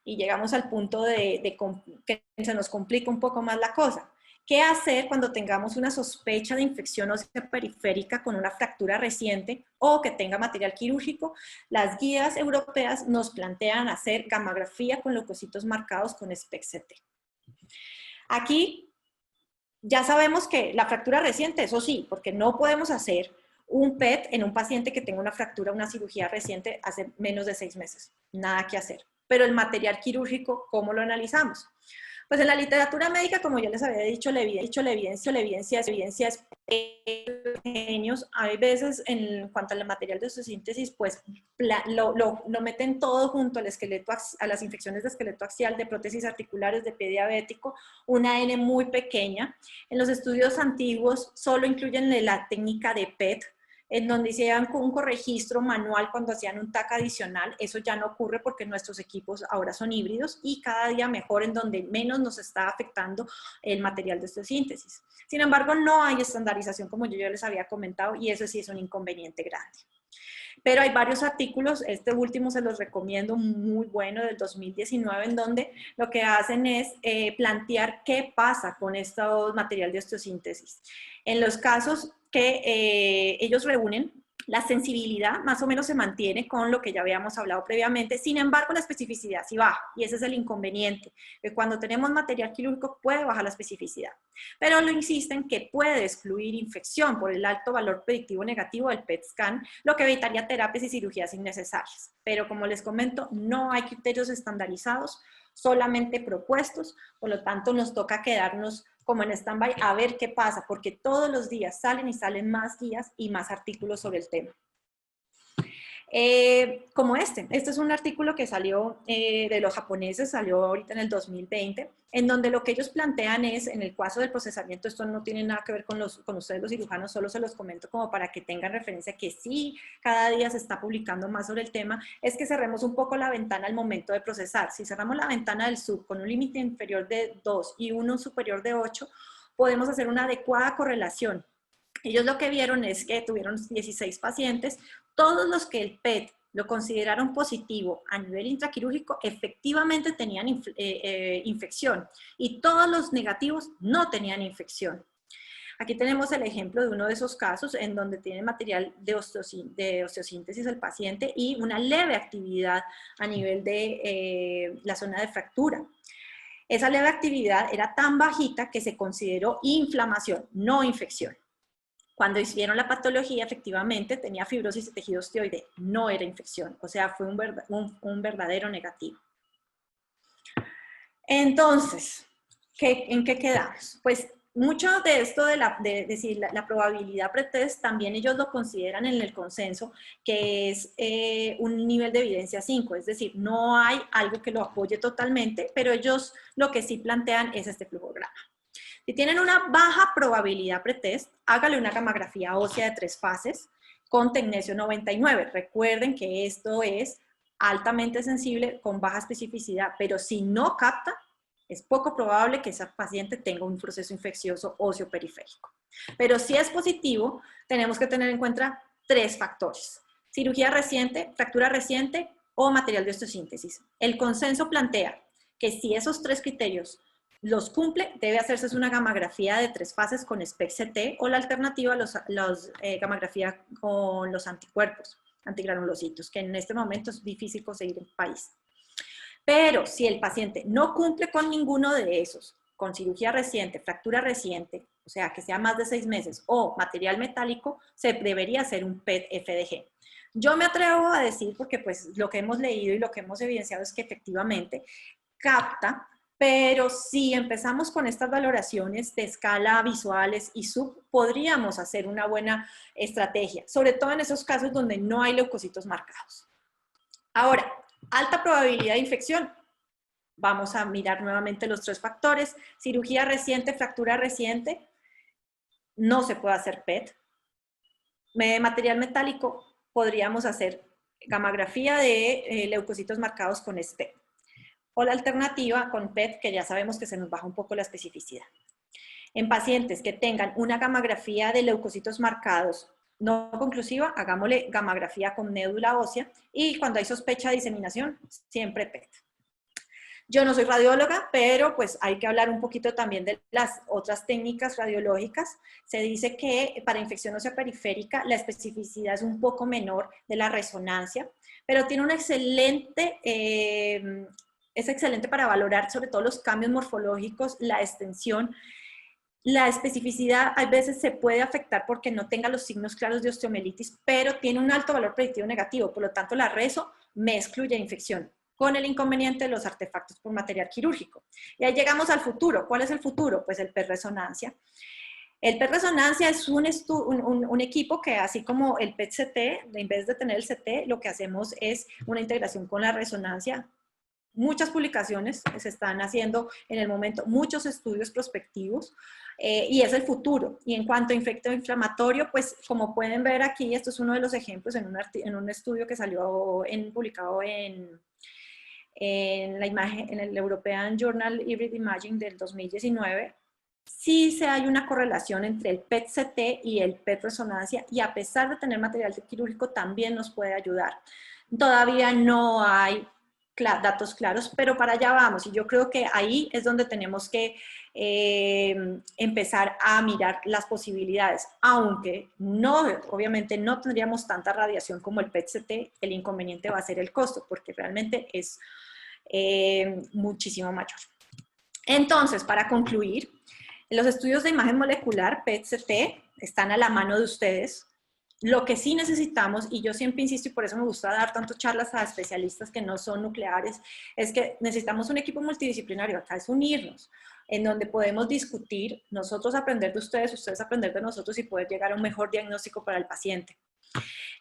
y llegamos al punto de que se nos complica un poco más la cosa. ¿Qué hacer cuando tengamos una sospecha de infección ósea periférica con una fractura reciente o que tenga material quirúrgico? Las guías europeas nos plantean hacer gammagrafía con leucocitos marcados con SPECT-CT. Aquí ya sabemos que la fractura reciente, eso sí, porque no podemos hacer un PET en un paciente que tenga una fractura, una cirugía reciente hace menos de 6 meses. Nada que hacer. Pero el material quirúrgico, ¿cómo lo analizamos? Pues en la literatura médica, como yo les había dicho, la evidencia es genios. Hay veces, en cuanto al material de osteosíntesis, pues lo meten todo junto al esqueleto, a las infecciones de esqueleto axial, de prótesis articulares, de pie diabético, una N muy pequeña. En los estudios antiguos solo incluyen la técnica de PET, en donde hicieran un corregistro manual cuando hacían un TAC adicional. Eso ya no ocurre porque nuestros equipos ahora son híbridos y cada día mejor, en donde menos nos está afectando el material de osteosíntesis. Sin embargo, no hay estandarización, como yo ya les había comentado, y eso sí es un inconveniente grande. Pero hay varios artículos, este último se los recomiendo, muy bueno, del 2019, en donde lo que hacen es plantear qué pasa con estos material de osteosíntesis. En los casos que ellos reúnen, la sensibilidad más o menos se mantiene con lo que ya habíamos hablado previamente. Sin embargo, la especificidad sí baja, y ese es el inconveniente, que cuando tenemos material quirúrgico puede bajar la especificidad, pero lo insisten que puede excluir infección por el alto valor predictivo negativo del PET scan, lo que evitaría terapias y cirugías innecesarias. Pero como les comento, no hay criterios estandarizados, solamente propuestos, por lo tanto nos toca quedarnos como en stand-by a ver qué pasa, porque todos los días salen y salen más guías y más artículos sobre el tema. Como este es un artículo que salió de los japoneses, salió ahorita en el 2020, en donde lo que ellos plantean es, en el caso del procesamiento, esto no tiene nada que ver con ustedes los cirujanos, solo se los comento como para que tengan referencia que sí, cada día se está publicando más sobre el tema, es que cerremos un poco la ventana al momento de procesar. Si cerramos la ventana del sub con un límite inferior de 2 y uno superior de 8, podemos hacer una adecuada correlación. Ellos lo que vieron es que tuvieron 16 pacientes, todos los que el PET lo consideraron positivo a nivel intraquirúrgico efectivamente tenían infección y todos los negativos no tenían infección. Aquí tenemos el ejemplo de uno de esos casos en donde tiene material de osteosíntesis el paciente y una leve actividad a nivel de la zona de fractura. Esa leve actividad era tan bajita que se consideró inflamación, no infección. Cuando hicieron la patología, efectivamente, tenía fibrosis de tejido osteoide, no era infección, o sea, fue un verdadero negativo. Entonces, ¿en qué quedamos? Pues mucho de esto de decir la probabilidad pretest, también ellos lo consideran en el consenso, que es un nivel de evidencia 5, es decir, no hay algo que lo apoye totalmente, pero ellos lo que sí plantean es este flujograma. Si tienen una baja probabilidad pretest, hágale una gamografía ósea de 3 fases con tecnesio 99. Recuerden que esto es altamente sensible con baja especificidad, pero si no capta, es poco probable que esa paciente tenga un proceso infeccioso óseo periférico. Pero si es positivo, tenemos que tener en cuenta 3 factores. Cirugía reciente, fractura reciente o material de osteosíntesis. El consenso plantea que si esos 3 criterios los cumple, debe hacerse una gamografía de 3 fases con SPECT-CT o la alternativa, gamografía con los anticuerpos, antigranulocitos, que en este momento es difícil conseguir en el país. Pero si el paciente no cumple con ninguno de esos, con cirugía reciente, fractura reciente, o sea, que sea más de 6 meses, o material metálico, se debería hacer un PET-FDG. Yo me atrevo a decir, porque pues lo que hemos leído y lo que hemos evidenciado es que efectivamente capta, pero si empezamos con estas valoraciones de escala visuales y sub, podríamos hacer una buena estrategia, sobre todo en esos casos donde no hay leucocitos marcados. Ahora, alta probabilidad de infección. Vamos a mirar nuevamente los 3 factores. Cirugía reciente, fractura reciente, no se puede hacer PET. Material metálico, podríamos hacer gamografía de leucocitos marcados con SPECT. O la alternativa con PET, que ya sabemos que se nos baja un poco la especificidad. En pacientes que tengan una gamografía de leucocitos marcados no conclusiva, hagámosle gamografía con médula ósea y cuando hay sospecha de diseminación, siempre PET. Yo no soy radióloga, pero pues hay que hablar un poquito también de las otras técnicas radiológicas. Se dice que para infección ósea periférica la especificidad es un poco menor de la resonancia, pero tiene un excelente... es excelente para valorar sobre todo los cambios morfológicos, la extensión. La especificidad a veces se puede afectar porque no tenga los signos claros de osteomelitis, pero tiene un alto valor predictivo negativo, por lo tanto la reso me excluye infección, con el inconveniente de los artefactos por material quirúrgico. Y ahí llegamos al futuro. ¿Cuál es el futuro? Pues el PET-resonancia. El PET-resonancia es un equipo que, así como el PET-CT, en vez de tener el CT, lo que hacemos es una integración con la resonancia. Muchas publicaciones se están haciendo en el momento, muchos estudios prospectivos, y es el futuro. Y en cuanto a infecto inflamatorio, pues como pueden ver aquí, esto es uno de los ejemplos en un estudio que salió publicado en el European Journal Hybrid Imaging del 2019, sí hay una correlación entre el PET-CT y el PET-resonancia, y a pesar de tener material quirúrgico también nos puede ayudar. Todavía no hay datos claros, pero para allá vamos, y yo creo que ahí es donde tenemos que empezar a mirar las posibilidades, aunque no, obviamente no tendríamos tanta radiación como el PET-CT, el inconveniente va a ser el costo, porque realmente es muchísimo mayor. Entonces, para concluir, los estudios de imagen molecular PET-CT están a la mano de ustedes. Lo que sí necesitamos, y yo siempre insisto, y por eso me gusta dar tanto charlas a especialistas que no son nucleares, es que necesitamos un equipo multidisciplinario. Acá es unirnos, en donde podemos discutir, nosotros aprender de ustedes, ustedes aprender de nosotros y poder llegar a un mejor diagnóstico para el paciente.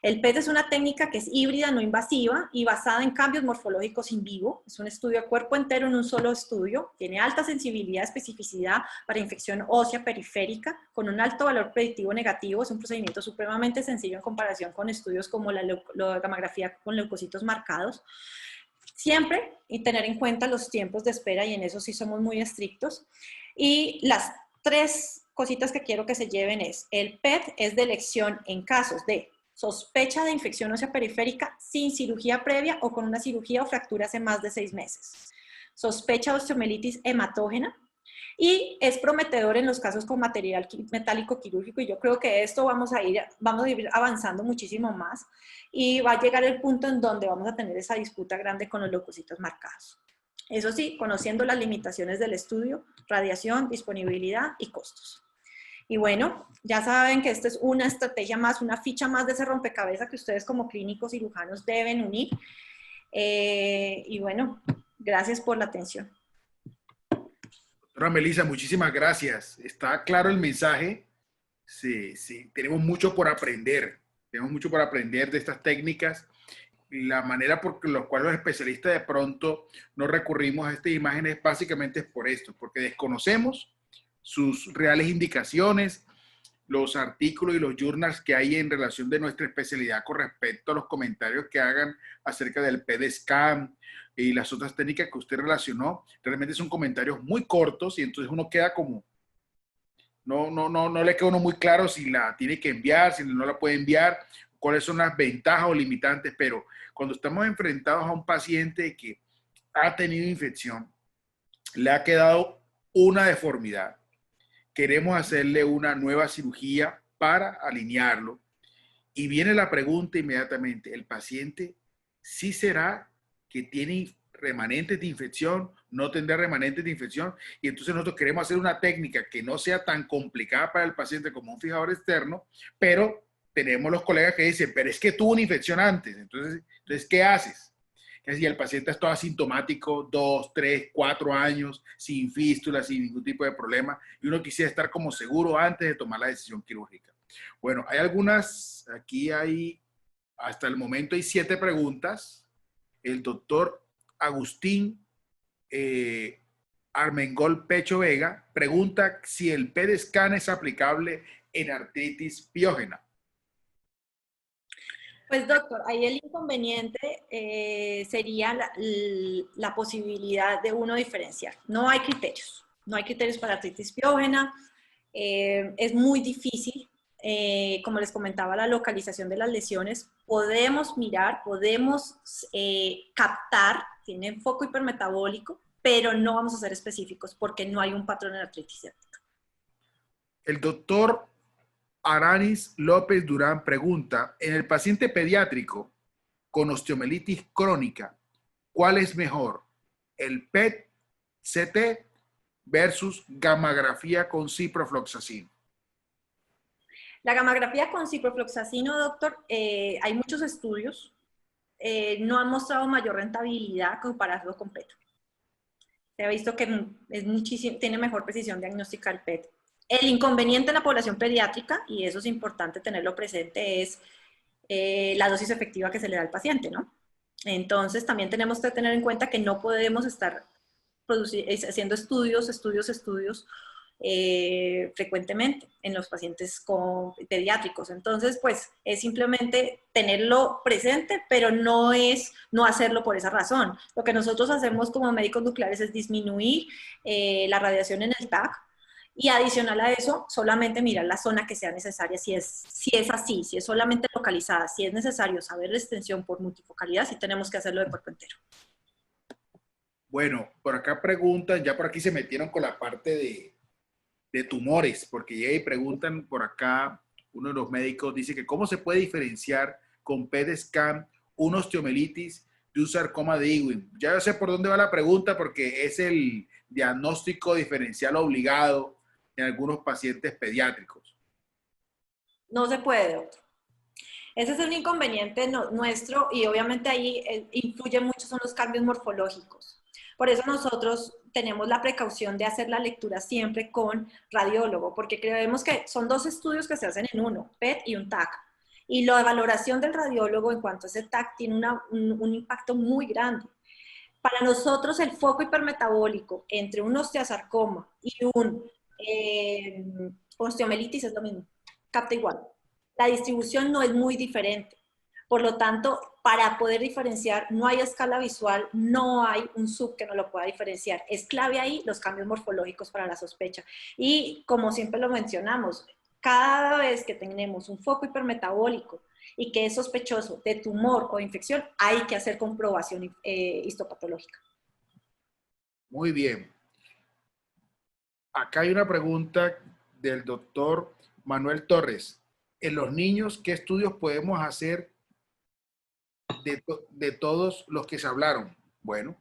El PET es una técnica que es híbrida, no invasiva y basada en cambios morfológicos in vivo. Es un estudio de cuerpo entero en un solo estudio. Tiene alta sensibilidad y especificidad para infección ósea periférica con un alto valor predictivo negativo. Es un procedimiento supremamente sencillo en comparación con estudios como la gamografía con leucocitos marcados. Siempre y tener en cuenta los tiempos de espera, y en eso sí somos muy estrictos. Y las tres cositas que quiero que se lleven es: el PET es de elección en casos de sospecha de infección ósea periférica sin cirugía previa o con una cirugía o fractura hace más de 6 meses. Sospecha de osteomielitis hematógena. Y es prometedor en los casos con material metálico quirúrgico, y yo creo que esto vamos a ir avanzando muchísimo más, y va a llegar el punto en donde vamos a tener esa disputa grande con los leucocitos marcados. Eso sí, conociendo las limitaciones del estudio, radiación, disponibilidad y costos. Y bueno, ya saben que esta es una estrategia más, una ficha más de ese rompecabezas que ustedes como clínicos cirujanos deben unir. Y bueno, gracias por la atención. Doctora Melissa, muchísimas gracias. Está claro el mensaje. Sí, sí, tenemos mucho por aprender. Tenemos mucho por aprender de estas técnicas. La manera por la cual los especialistas de pronto no recurrimos a estas imágenes básicamente es por esto, porque desconocemos sus reales indicaciones, los artículos y los journals que hay en relación de nuestra especialidad con respecto a los comentarios que hagan acerca del PET-scan y las otras técnicas que usted relacionó. Realmente son comentarios muy cortos y entonces uno queda como, no le queda uno muy claro si la tiene que enviar, si no la puede enviar, cuáles son las ventajas o limitantes, pero cuando estamos enfrentados a un paciente que ha tenido infección, le ha quedado una deformidad, queremos hacerle una nueva cirugía para alinearlo, y viene la pregunta inmediatamente: ¿el paciente sí será que tiene remanentes de infección? ¿No tendrá remanentes de infección? Y entonces nosotros queremos hacer una técnica que no sea tan complicada para el paciente como un fijador externo, pero tenemos los colegas que dicen, pero es que tuvo una infección antes, entonces ¿qué haces? Que si el paciente es todo asintomático, 2, 3, 4 años, sin fístula, sin ningún tipo de problema, y uno quisiera estar como seguro antes de tomar la decisión quirúrgica. Bueno, hay algunas, aquí hay, hasta el momento hay 7 preguntas. El doctor Agustín Armengol Pecho Vega pregunta si el PET-scan es aplicable en artritis piógena. Pues doctor, ahí el inconveniente sería la posibilidad de uno diferenciar. No hay criterios para artritis piógena. Es muy difícil, como les comentaba, la localización de las lesiones. Podemos mirar, podemos captar, tienen foco hipermetabólico, pero no vamos a ser específicos porque no hay un patrón en artritis ciática. El doctor Aranis López Durán pregunta, en el paciente pediátrico con osteomielitis crónica, ¿cuál es mejor? ¿El PET-CT versus gammagrafía con ciprofloxacino? La gammagrafía con ciprofloxacino, doctor, hay muchos estudios, no han mostrado mayor rentabilidad comparado con PET. Se ha visto que tiene mejor precisión diagnóstica el PET. El inconveniente en la población pediátrica, y eso es importante tenerlo presente, es la dosis efectiva que se le da al paciente, ¿no? Entonces, también tenemos que tener en cuenta que no podemos estar haciendo estudios frecuentemente en los pacientes pediátricos. Entonces, pues, es simplemente tenerlo presente, pero no hacerlo por esa razón. Lo que nosotros hacemos como médicos nucleares es disminuir la radiación en el TAC, y adicional a eso, solamente mirar la zona que sea necesaria, si es así, si es solamente localizada, si es necesario saber la extensión por multifocalidad, sí tenemos que hacerlo de cuerpo entero. Bueno, por acá preguntan, ya por aquí se metieron con la parte de tumores, porque ya ahí preguntan por acá, uno de los médicos dice que cómo se puede diferenciar con PET-scan una osteomielitis de un sarcoma de Ewing. Ya yo sé por dónde va la pregunta, porque es el diagnóstico diferencial obligado en algunos pacientes pediátricos. No se puede, doctor. Ese es un inconveniente nuestro, y obviamente ahí influye mucho son los cambios morfológicos. Por eso nosotros tenemos la precaución de hacer la lectura siempre con radiólogo, porque creemos que son 2 estudios que se hacen en uno, PET y un TAC. Y la valoración del radiólogo en cuanto a ese TAC tiene un impacto muy grande. Para nosotros el foco hipermetabólico entre un osteosarcoma y un osteomelitis es lo mismo, capta igual. La distribución no es muy diferente. Por lo tanto, para poder diferenciar, no hay escala visual, no hay un sub que no lo pueda diferenciar. Es clave ahí los cambios morfológicos para la sospecha. Y como siempre lo mencionamos, cada vez que tenemos un foco hipermetabólico y que es sospechoso de tumor o infección, hay que hacer comprobación histopatológica. Muy bien. Acá hay una pregunta del doctor Manuel Torres. En los niños, ¿qué estudios podemos hacer de todos los que se hablaron? Bueno,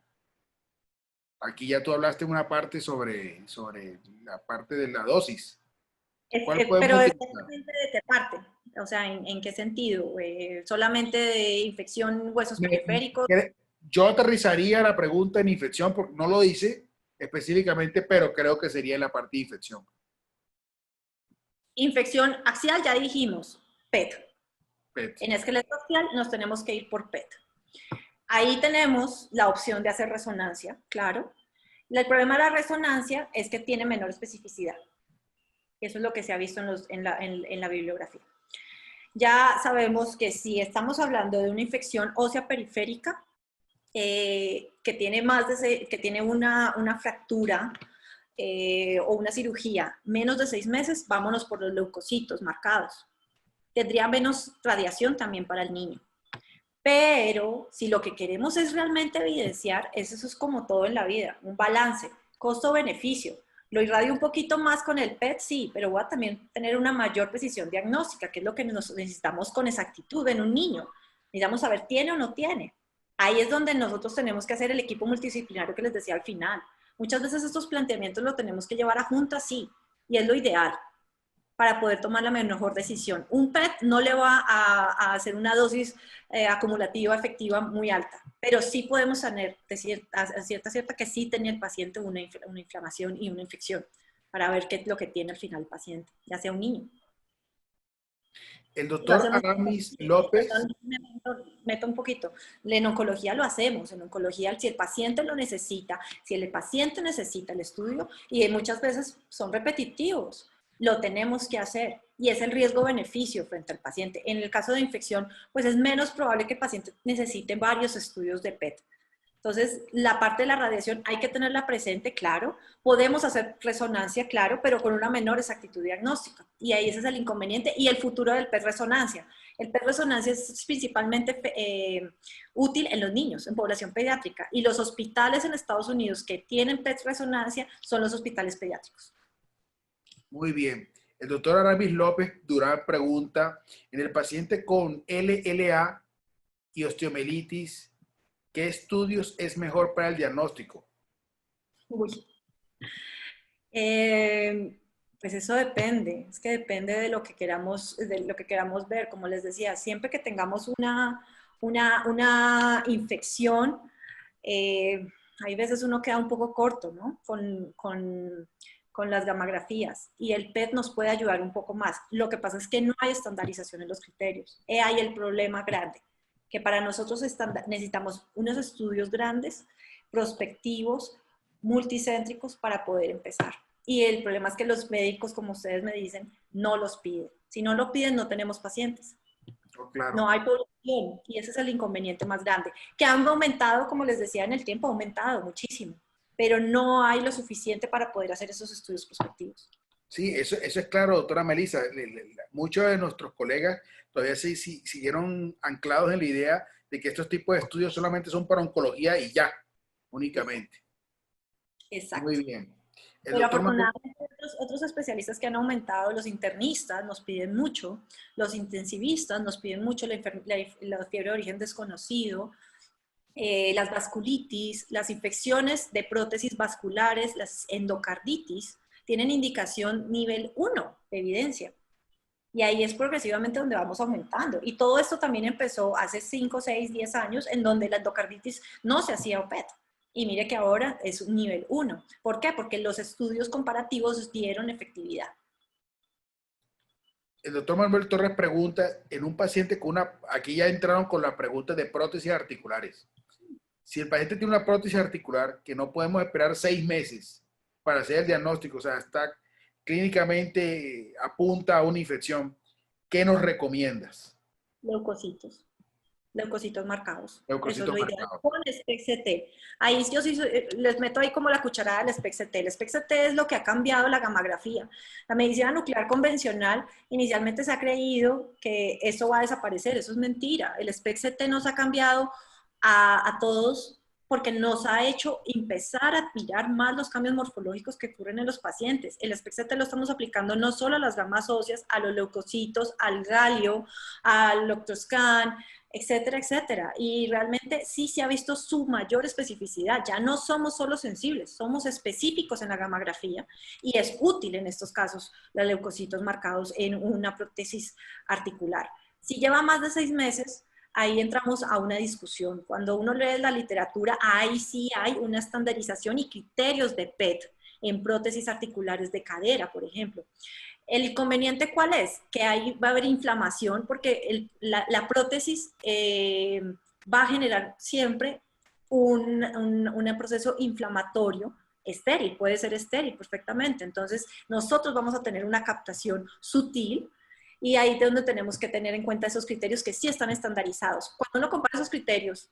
aquí ya tú hablaste en una parte sobre la parte de la dosis. ¿Cuál podemos Pero utilizar? exactamente de qué parte, o sea, ¿en qué sentido? ¿Solamente de infección huesos periféricos? Yo aterrizaría la pregunta en infección, porque no lo dice específicamente, pero creo que sería en la parte de infección. Infección axial, ya dijimos, PET. PET. En esqueleto axial nos tenemos que ir por PET. Ahí tenemos la opción de hacer resonancia, claro. El problema de la resonancia es que tiene menor especificidad. Eso es lo que se ha visto en la bibliografía. Ya sabemos que si estamos hablando de una infección ósea periférica, que tiene una fractura o una cirugía menos de 6 meses, vámonos por los leucocitos marcados. Tendría menos radiación también para el niño. Pero si lo que queremos es realmente evidenciar, eso es como todo en la vida, un balance, costo-beneficio. Lo irradio un poquito más con el PET, sí, pero voy a también tener una mayor precisión diagnóstica, que es lo que necesitamos con exactitud en un niño. Necesitamos saber, ¿tiene o no tiene? Ahí es donde nosotros tenemos que hacer el equipo multidisciplinario que les decía al final. Muchas veces estos planteamientos los tenemos que llevar a juntas, sí, y es lo ideal para poder tomar la mejor decisión. Un PET no le va a hacer una dosis acumulativa efectiva muy alta, pero sí podemos tener cierta que sí tenía el paciente una inflamación y una infección para ver qué es lo que tiene al final el paciente, ya sea un niño. El Lo doctor hacemos, Aramis López. perdón, meto un poquito. En oncología lo hacemos. En oncología, si el paciente lo necesita, si el paciente necesita el estudio, y muchas veces son repetitivos, lo tenemos que hacer. Y es el riesgo-beneficio frente al paciente. En el caso de infección, pues es menos probable que el paciente necesite varios estudios de PET. Entonces, la parte de la radiación hay que tenerla presente, claro. Podemos hacer resonancia, claro, pero con una menor exactitud diagnóstica. Y ahí ese es el inconveniente. Y el futuro del PET resonancia. El PET resonancia es principalmente útil en los niños, en población pediátrica. Y los hospitales en Estados Unidos que tienen PET resonancia son los hospitales pediátricos. Muy bien. El doctor Aramis López Durán pregunta, en el paciente con LLA y osteomelitis, ¿qué estudios es mejor para el diagnóstico? Uy. Pues eso depende, es que depende de lo que queramos ver. Como les decía, siempre que tengamos una infección, hay veces uno queda un poco corto, ¿no? Con las gammagrafías, y el PET nos puede ayudar un poco más. Lo que pasa es que no hay estandarización en los criterios. Ahí el problema grande, que para nosotros necesitamos unos estudios grandes, prospectivos, multicéntricos para poder empezar. Y el problema es que los médicos, como ustedes me dicen, no los piden. Si no lo piden, no tenemos pacientes. Oh, claro. No hay población, y ese es el inconveniente más grande. Que han aumentado, como les decía, en el tiempo, ha aumentado muchísimo, pero no hay lo suficiente para poder hacer esos estudios prospectivos. Sí, eso es claro, doctora Melissa. Muchos de nuestros colegas todavía siguieron anclados en la idea de que estos tipos de estudios solamente son para oncología y ya, únicamente. Exacto. Muy bien. Pero afortunadamente otros especialistas que han aumentado, los internistas nos piden mucho, los intensivistas nos piden mucho la fiebre de origen desconocido, las vasculitis, las infecciones de prótesis vasculares, las endocarditis, tienen indicación nivel 1 de evidencia. Y ahí es progresivamente donde vamos aumentando. Y todo esto también empezó hace 5, 6, 10 años, en donde la endocarditis no se hacía PET. Y mire que ahora es un nivel 1. ¿Por qué? Porque los estudios comparativos dieron efectividad. El doctor Manuel Torres pregunta, en un paciente con una, aquí ya entraron con las preguntas de prótesis articulares. Si el paciente tiene una prótesis articular, que no podemos esperar 6 meses para hacer el diagnóstico, o sea, está clínicamente apunta a una infección, ¿qué nos recomiendas? Leucocitos. Leucocitos marcados. Eso es Leucocitos lo ideal marcados. con SPECT-CT. Ahí yo sí les meto ahí como la cucharada del SPECT-CT. El SPECT-CT es lo que ha cambiado la gamografía. La medicina nuclear convencional inicialmente se ha creído que eso va a desaparecer. Eso es mentira. El SPECT-CT nos ha cambiado a todos porque nos ha hecho empezar a mirar más los cambios morfológicos que ocurren en los pacientes. El SPECT-CT lo estamos aplicando no solo a las gamas óseas, a los leucocitos, al galio, al octoscan, etcétera, etcétera. Y realmente sí se ha visto su mayor especificidad. Ya no somos solo sensibles, somos específicos en la gamografía y es útil en estos casos los leucocitos marcados en una prótesis articular. Si lleva más de 6 meses, ahí entramos a una discusión. Cuando uno lee la literatura, ahí sí hay una estandarización y criterios de PET en prótesis articulares de cadera, por ejemplo. ¿El inconveniente cuál es? Que ahí va a haber inflamación porque la prótesis va a generar siempre un proceso inflamatorio estéril, puede ser estéril perfectamente. Entonces, nosotros vamos a tener una captación sutil y ahí es donde tenemos que tener en cuenta esos criterios que sí están estandarizados. Cuando uno compara esos criterios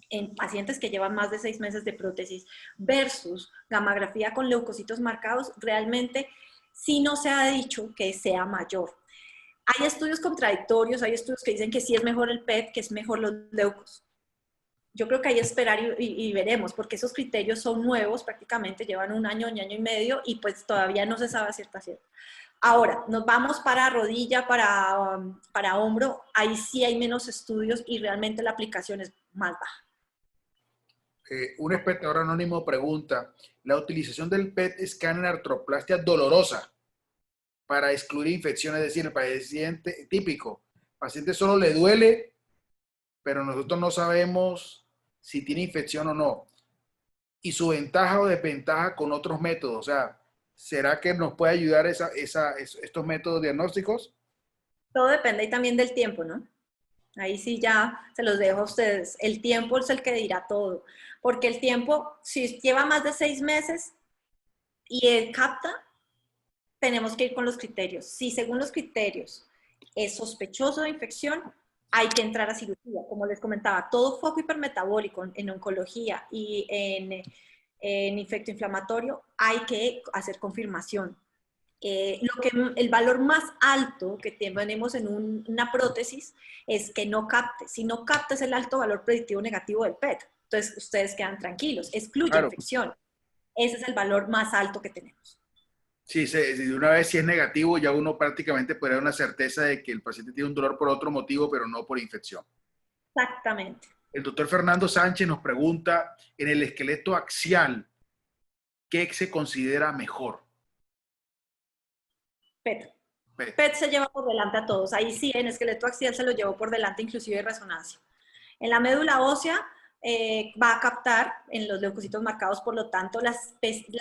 en pacientes que llevan más de 6 meses de prótesis versus gamografía con leucocitos marcados, realmente sí no se ha dicho que sea mayor. Hay estudios contradictorios, hay estudios que dicen que sí es mejor el PET, que es mejor los leucos. Yo creo que hay que esperar y veremos, porque esos criterios son nuevos, prácticamente llevan un año y medio, y pues todavía no se sabe a cierta cierta. Ahora, nos vamos para rodilla, para hombro, ahí sí hay menos estudios y realmente la aplicación es más baja. Un espectador anónimo pregunta, ¿la utilización del PET scan en artroplastia dolorosa para excluir infecciones? Es decir, el paciente típico, el paciente solo le duele, pero nosotros no sabemos si tiene infección o no. Y su ventaja o desventaja con otros métodos, o sea, ¿será que nos puede ayudar estos métodos diagnósticos? Todo depende también del tiempo, ¿no? Ahí sí ya se los dejo a ustedes. El tiempo es el que dirá todo. Porque el tiempo, si lleva más de 6 meses y él capta, tenemos que ir con los criterios. Si según los criterios es sospechoso de infección, hay que entrar a cirugía. Como les comentaba, todo foco hipermetabólico en oncología y en infecto inflamatorio, hay que hacer confirmación. El valor más alto que tenemos en una prótesis es que no capte. Si no capta es el alto valor predictivo negativo del PET. Entonces, ustedes quedan tranquilos. Excluye Claro. infección. Ese es el valor más alto que tenemos. Sí, de una vez si es negativo, ya uno prácticamente puede dar una certeza de que el paciente tiene un dolor por otro motivo, pero no por infección. Exactamente. El doctor Fernando Sánchez nos pregunta, en el esqueleto axial, ¿qué se considera mejor? PET. PET. PET se lleva por delante a todos. Ahí sí, en esqueleto axial se lo llevó por delante, inclusive de resonancia. En la médula ósea va a captar en los leucocitos marcados, por lo tanto, la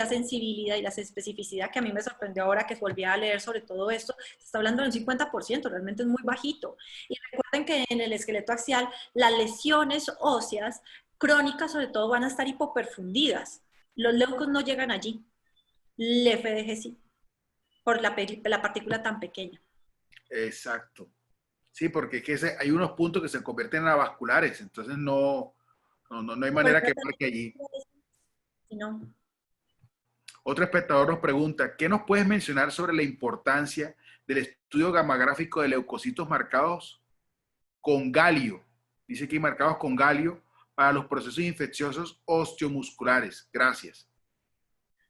sensibilidad y la especificidad que a mí me sorprendió ahora que volví a leer sobre todo esto, se está hablando del 50%, realmente es muy bajito. Y recuerden que en el esqueleto axial las lesiones óseas crónicas sobre todo van a estar hipoperfundidas. Los leucos no llegan allí. El FDG sí, por la partícula tan pequeña. Exacto. Sí, porque es que hay unos puntos que se convierten en avasculares, entonces no hay manera que marque allí. No. Otro espectador nos pregunta, ¿qué nos puedes mencionar sobre la importancia del estudio gamagráfico de leucocitos marcados con galio? Dice que hay marcados con galio para los procesos infecciosos osteomusculares. Gracias.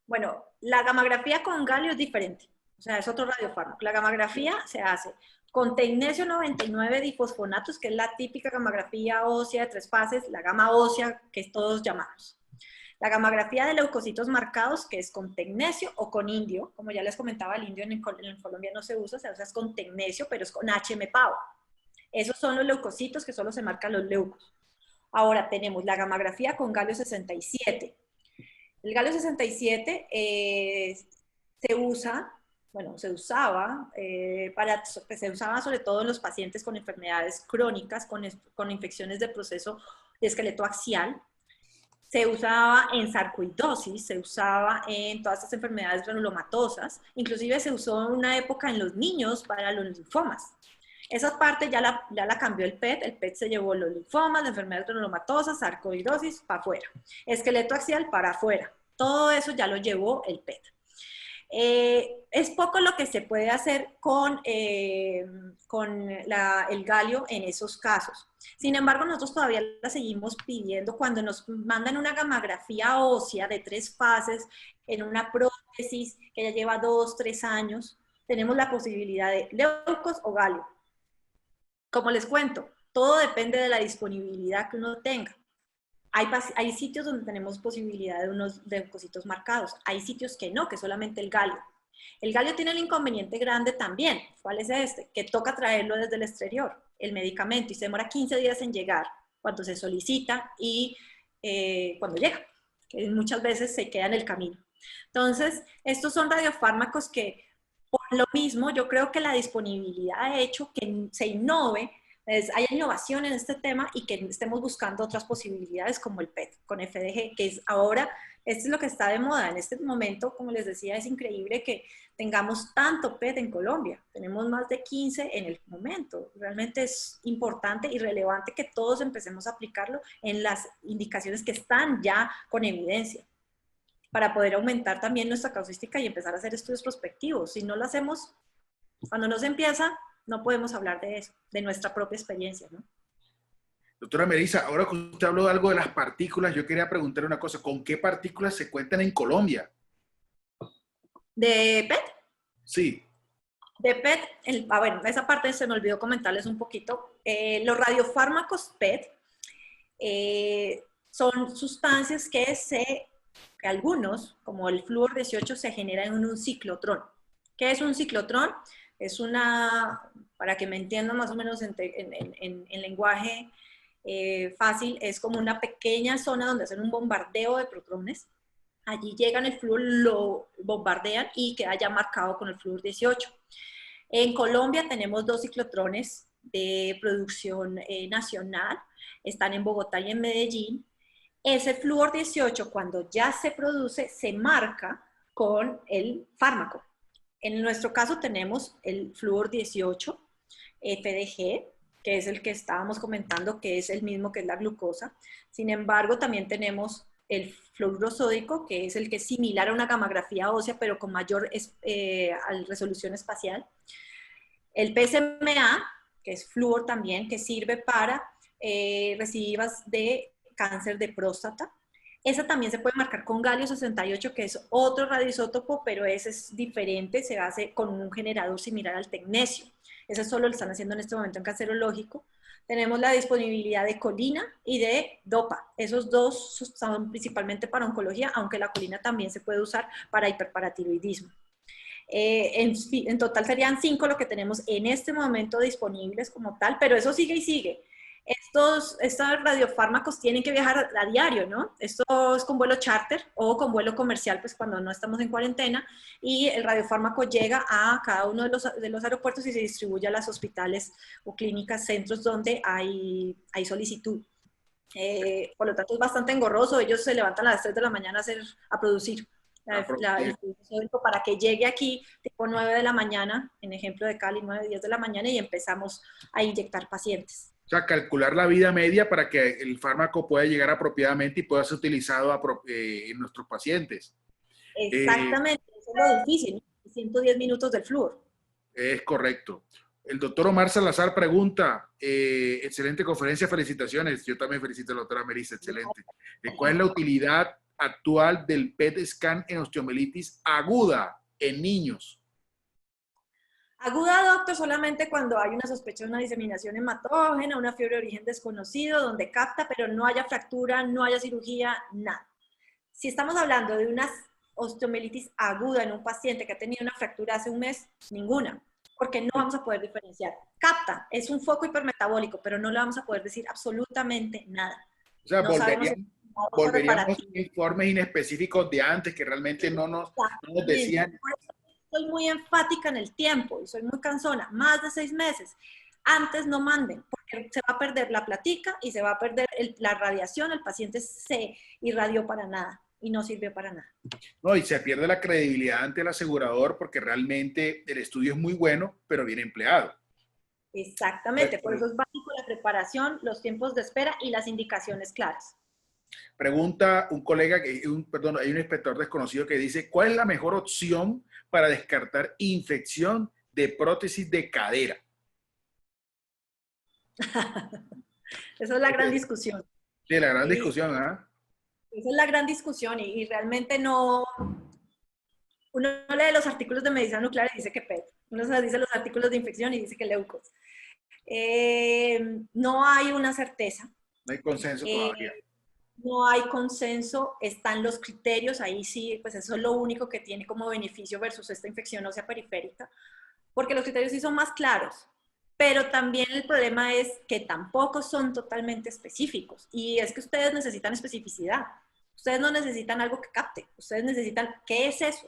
Bueno, la gamografía con galio es diferente. O sea, es otro radiofármaco. La gamografía se hace con tecnesio 99 difosfonatos, que es la típica gamografía ósea de 3 fases, la gama ósea que todos llamamos. La gamografía de leucocitos marcados, que es con tecnesio o con indio, como ya les comentaba, el indio en Colombia no se usa es con tecnesio, pero es con HM-PAO. Esos son los leucocitos que solo se marcan los leucos. Ahora tenemos la gamografía con galio 67. El galio 67 se usa bueno, se usaba, se usaba sobre todo en los pacientes con enfermedades crónicas, con infecciones del proceso de esqueleto axial. Se usaba en sarcoidosis, se usaba en todas estas enfermedades granulomatosas, inclusive se usó en una época en los niños para los linfomas. Esa parte ya la cambió el PET se llevó los linfomas, las enfermedades granulomatosas, sarcoidosis para afuera, esqueleto axial para afuera, todo eso ya lo llevó el PET. Es poco lo que se puede hacer con el galio en esos casos. Sin embargo, nosotros todavía la seguimos pidiendo cuando nos mandan una gamografía ósea de 3 fases en una prótesis que ya lleva 2, 3 años. Tenemos la posibilidad de leucos o galio. Como les cuento, todo depende de la disponibilidad que uno tenga. Hay sitios donde tenemos posibilidad de unos leucocitos marcados. Hay sitios que no, que solamente el galio. El galio tiene el inconveniente grande también. ¿Cuál es este? Que toca traerlo desde el exterior, el medicamento, y se demora 15 días en llegar cuando se solicita y cuando llega, que muchas veces se queda en el camino. Entonces, estos son radiofármacos que, por lo mismo, yo creo que la disponibilidad ha hecho que se innove, haya innovación en este tema y que estemos buscando otras posibilidades como el PET con FDG, que es ahora, esto es lo que está de moda en este momento. Como les decía, es increíble que tengamos tanto PET en Colombia, tenemos más de 15 en el momento. Realmente es importante y relevante que todos empecemos a aplicarlo en las indicaciones que están ya con evidencia, para poder aumentar también nuestra causística y empezar a hacer estudios prospectivos. Si no lo hacemos, cuando no se empieza, no podemos hablar de eso, de nuestra propia experiencia, ¿no? Doctora Melissa, ahora que usted habló de algo de las partículas, yo quería preguntar una cosa, ¿con qué partículas se cuentan en Colombia? ¿De PET? Sí. De PET, bueno, esa parte se me olvidó comentarles un poquito. Los radiofármacos PET son sustancias que algunos, como el flúor 18, se generan en un ciclotrón. ¿Qué es un ciclotrón? Es para que me entiendan más o menos en lenguaje fácil, es como una pequeña zona donde hacen un bombardeo de protones. Allí llegan el flúor, lo bombardean y queda ya marcado con el flúor 18. En Colombia tenemos 2 ciclotrones de producción nacional, están en Bogotá y en Medellín. Ese flúor 18, cuando ya se produce, se marca con el fármaco. En nuestro caso tenemos el flúor 18, FDG, que es el que estábamos comentando, que es el mismo que es la glucosa. Sin embargo, también tenemos el fluoruro sódico, que es el que es similar a una gamografía ósea, pero con mayor resolución espacial. El PSMA, que es flúor también, que sirve para recidivas de cáncer de próstata. Esa también se puede marcar con galio 68, que es otro radioisótopo, pero ese es diferente, se hace con un generador similar al tecnesio. Ese solo lo están haciendo en este momento en cancerológico. Tenemos la disponibilidad de colina y de dopa. Esos dos son principalmente para oncología, aunque la colina también se puede usar para hiperparatiroidismo. En total serían 5 lo que tenemos en este momento disponibles como tal, pero eso sigue y sigue. Estos radiofármacos tienen que viajar a diario, ¿no? Esto es con vuelo charter o con vuelo comercial, pues cuando no estamos en cuarentena, y el radiofármaco llega a cada uno de los aeropuertos y se distribuye a los hospitales o clínicas, centros donde hay solicitud. Por lo tanto, es bastante engorroso. Ellos se levantan a las 3 de la mañana a producir el fluido para que llegue aquí tipo 9 de la mañana, en ejemplo de Cali, 9, 10 de la mañana, y empezamos a inyectar pacientes. O sea, calcular la vida media para que el fármaco pueda llegar apropiadamente y pueda ser utilizado en nuestros pacientes. Exactamente, eso es lo difícil, 110 minutos del flúor. Es correcto. El doctor Omar Salazar pregunta, excelente conferencia, felicitaciones. Yo también felicito a la doctora Melissa, excelente. ¿Cuál es la utilidad actual del PET scan en osteomielitis aguda en niños? Aguda, doctor, solamente cuando hay una sospecha de una diseminación hematógena, una fiebre de origen desconocido, donde capta, pero no haya fractura, no haya cirugía, nada. Si estamos hablando de una osteomielitis aguda en un paciente que ha tenido una fractura hace un mes, ninguna, porque no vamos a poder diferenciar. Capta, es un foco hipermetabólico, pero no le vamos a poder decir absolutamente nada. O sea, no volveríamos a informes inespecíficos de antes que realmente no nos decían. soy muy enfática en el tiempo y soy muy cansona, más de 6 meses. Antes no manden, porque se va a perder la platica y se va a perder la radiación, el paciente se irradió para nada y no sirvió para nada. No, y se pierde la credibilidad ante el asegurador porque realmente el estudio es muy bueno, pero bien empleado. Exactamente, por eso es básico la preparación, los tiempos de espera y las indicaciones claras. Pregunta un colega, perdón, hay un inspector desconocido que dice, ¿cuál es la mejor opción para descartar infección de prótesis de cadera? Esa es la gran discusión. Sí, la gran discusión, ¿ah? Esa es la gran discusión y realmente no... Uno lee los artículos de medicina nuclear y dice que PET. Uno se dice los artículos de infección y dice que leucos. No hay una certeza. No hay consenso todavía. No hay consenso, están los criterios, ahí sí, pues eso es lo único que tiene como beneficio versus esta infección ósea periférica, porque los criterios sí son más claros, pero también el problema es que tampoco son totalmente específicos, y es que ustedes necesitan especificidad, ustedes no necesitan algo que capte, ustedes necesitan, ¿qué es eso?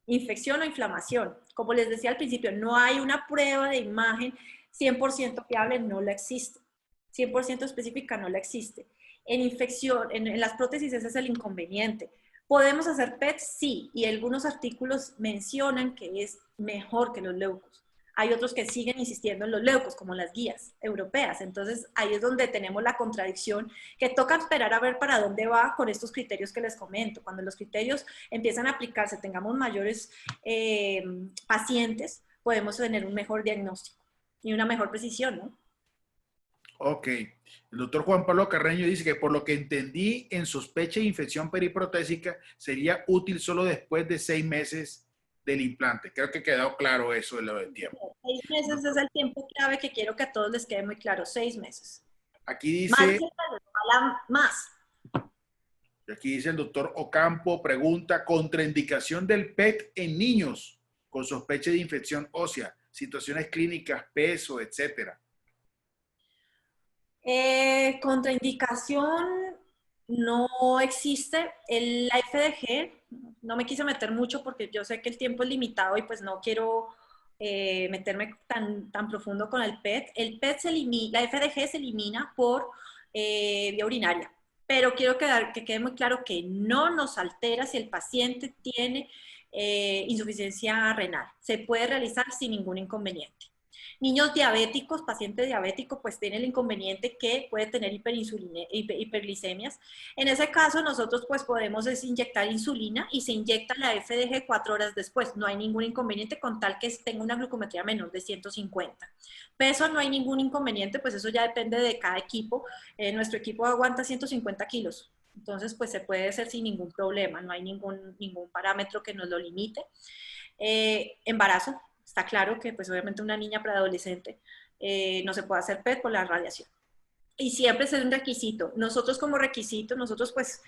Infección o inflamación. Como les decía al principio, no hay una prueba de imagen 100% fiable, no la existe, 100% específica no la existe. En infección, en las prótesis ese es el inconveniente. ¿Podemos hacer PET? Sí, y algunos artículos mencionan que es mejor que los leucos. Hay otros que siguen insistiendo en los leucos, como las guías europeas. Entonces, ahí es donde tenemos la contradicción, que toca esperar a ver para dónde va con estos criterios que les comento. Cuando los criterios empiezan a aplicarse, tengamos mayores pacientes, podemos tener un mejor diagnóstico y una mejor precisión, ¿no? Ok. El doctor Juan Pablo Carreño dice que por lo que entendí, en sospecha de infección periprotésica sería útil solo después de 6 meses del implante. Creo que ha quedado claro eso de lo del tiempo. 6 meses es el tiempo clave que quiero que a todos les quede muy claro, 6 meses. Aquí dice, Más de 6 meses, ojalá más. aquí dice el doctor Ocampo, pregunta, contraindicación del PET en niños con sospecha de infección ósea, situaciones clínicas, peso, etcétera. Contraindicación no existe. La FDG, no me quise meter mucho porque yo sé que el tiempo es limitado y pues no quiero meterme tan profundo con el PET. El PET se elimina, la FDG se elimina por vía urinaria, pero quiero que quede muy claro que no nos altera si el paciente tiene insuficiencia renal. Se puede realizar sin ningún inconveniente. Niños diabéticos, paciente diabético, pues tiene el inconveniente que puede tener hiperglicemias. En ese caso, nosotros pues podemos inyectar insulina y se inyecta la FDG 4 horas después. No hay ningún inconveniente con tal que tenga una glucometría menor de 150. Peso no hay ningún inconveniente, pues eso ya depende de cada equipo. Nuestro equipo aguanta 150 kilos. Entonces, pues se puede hacer sin ningún problema. No hay ningún parámetro que nos lo limite. Embarazo. Está claro que pues obviamente una niña preadolescente no se puede hacer PET por la radiación. Y siempre es un requisito. Nosotros como requisito, nosotros pues,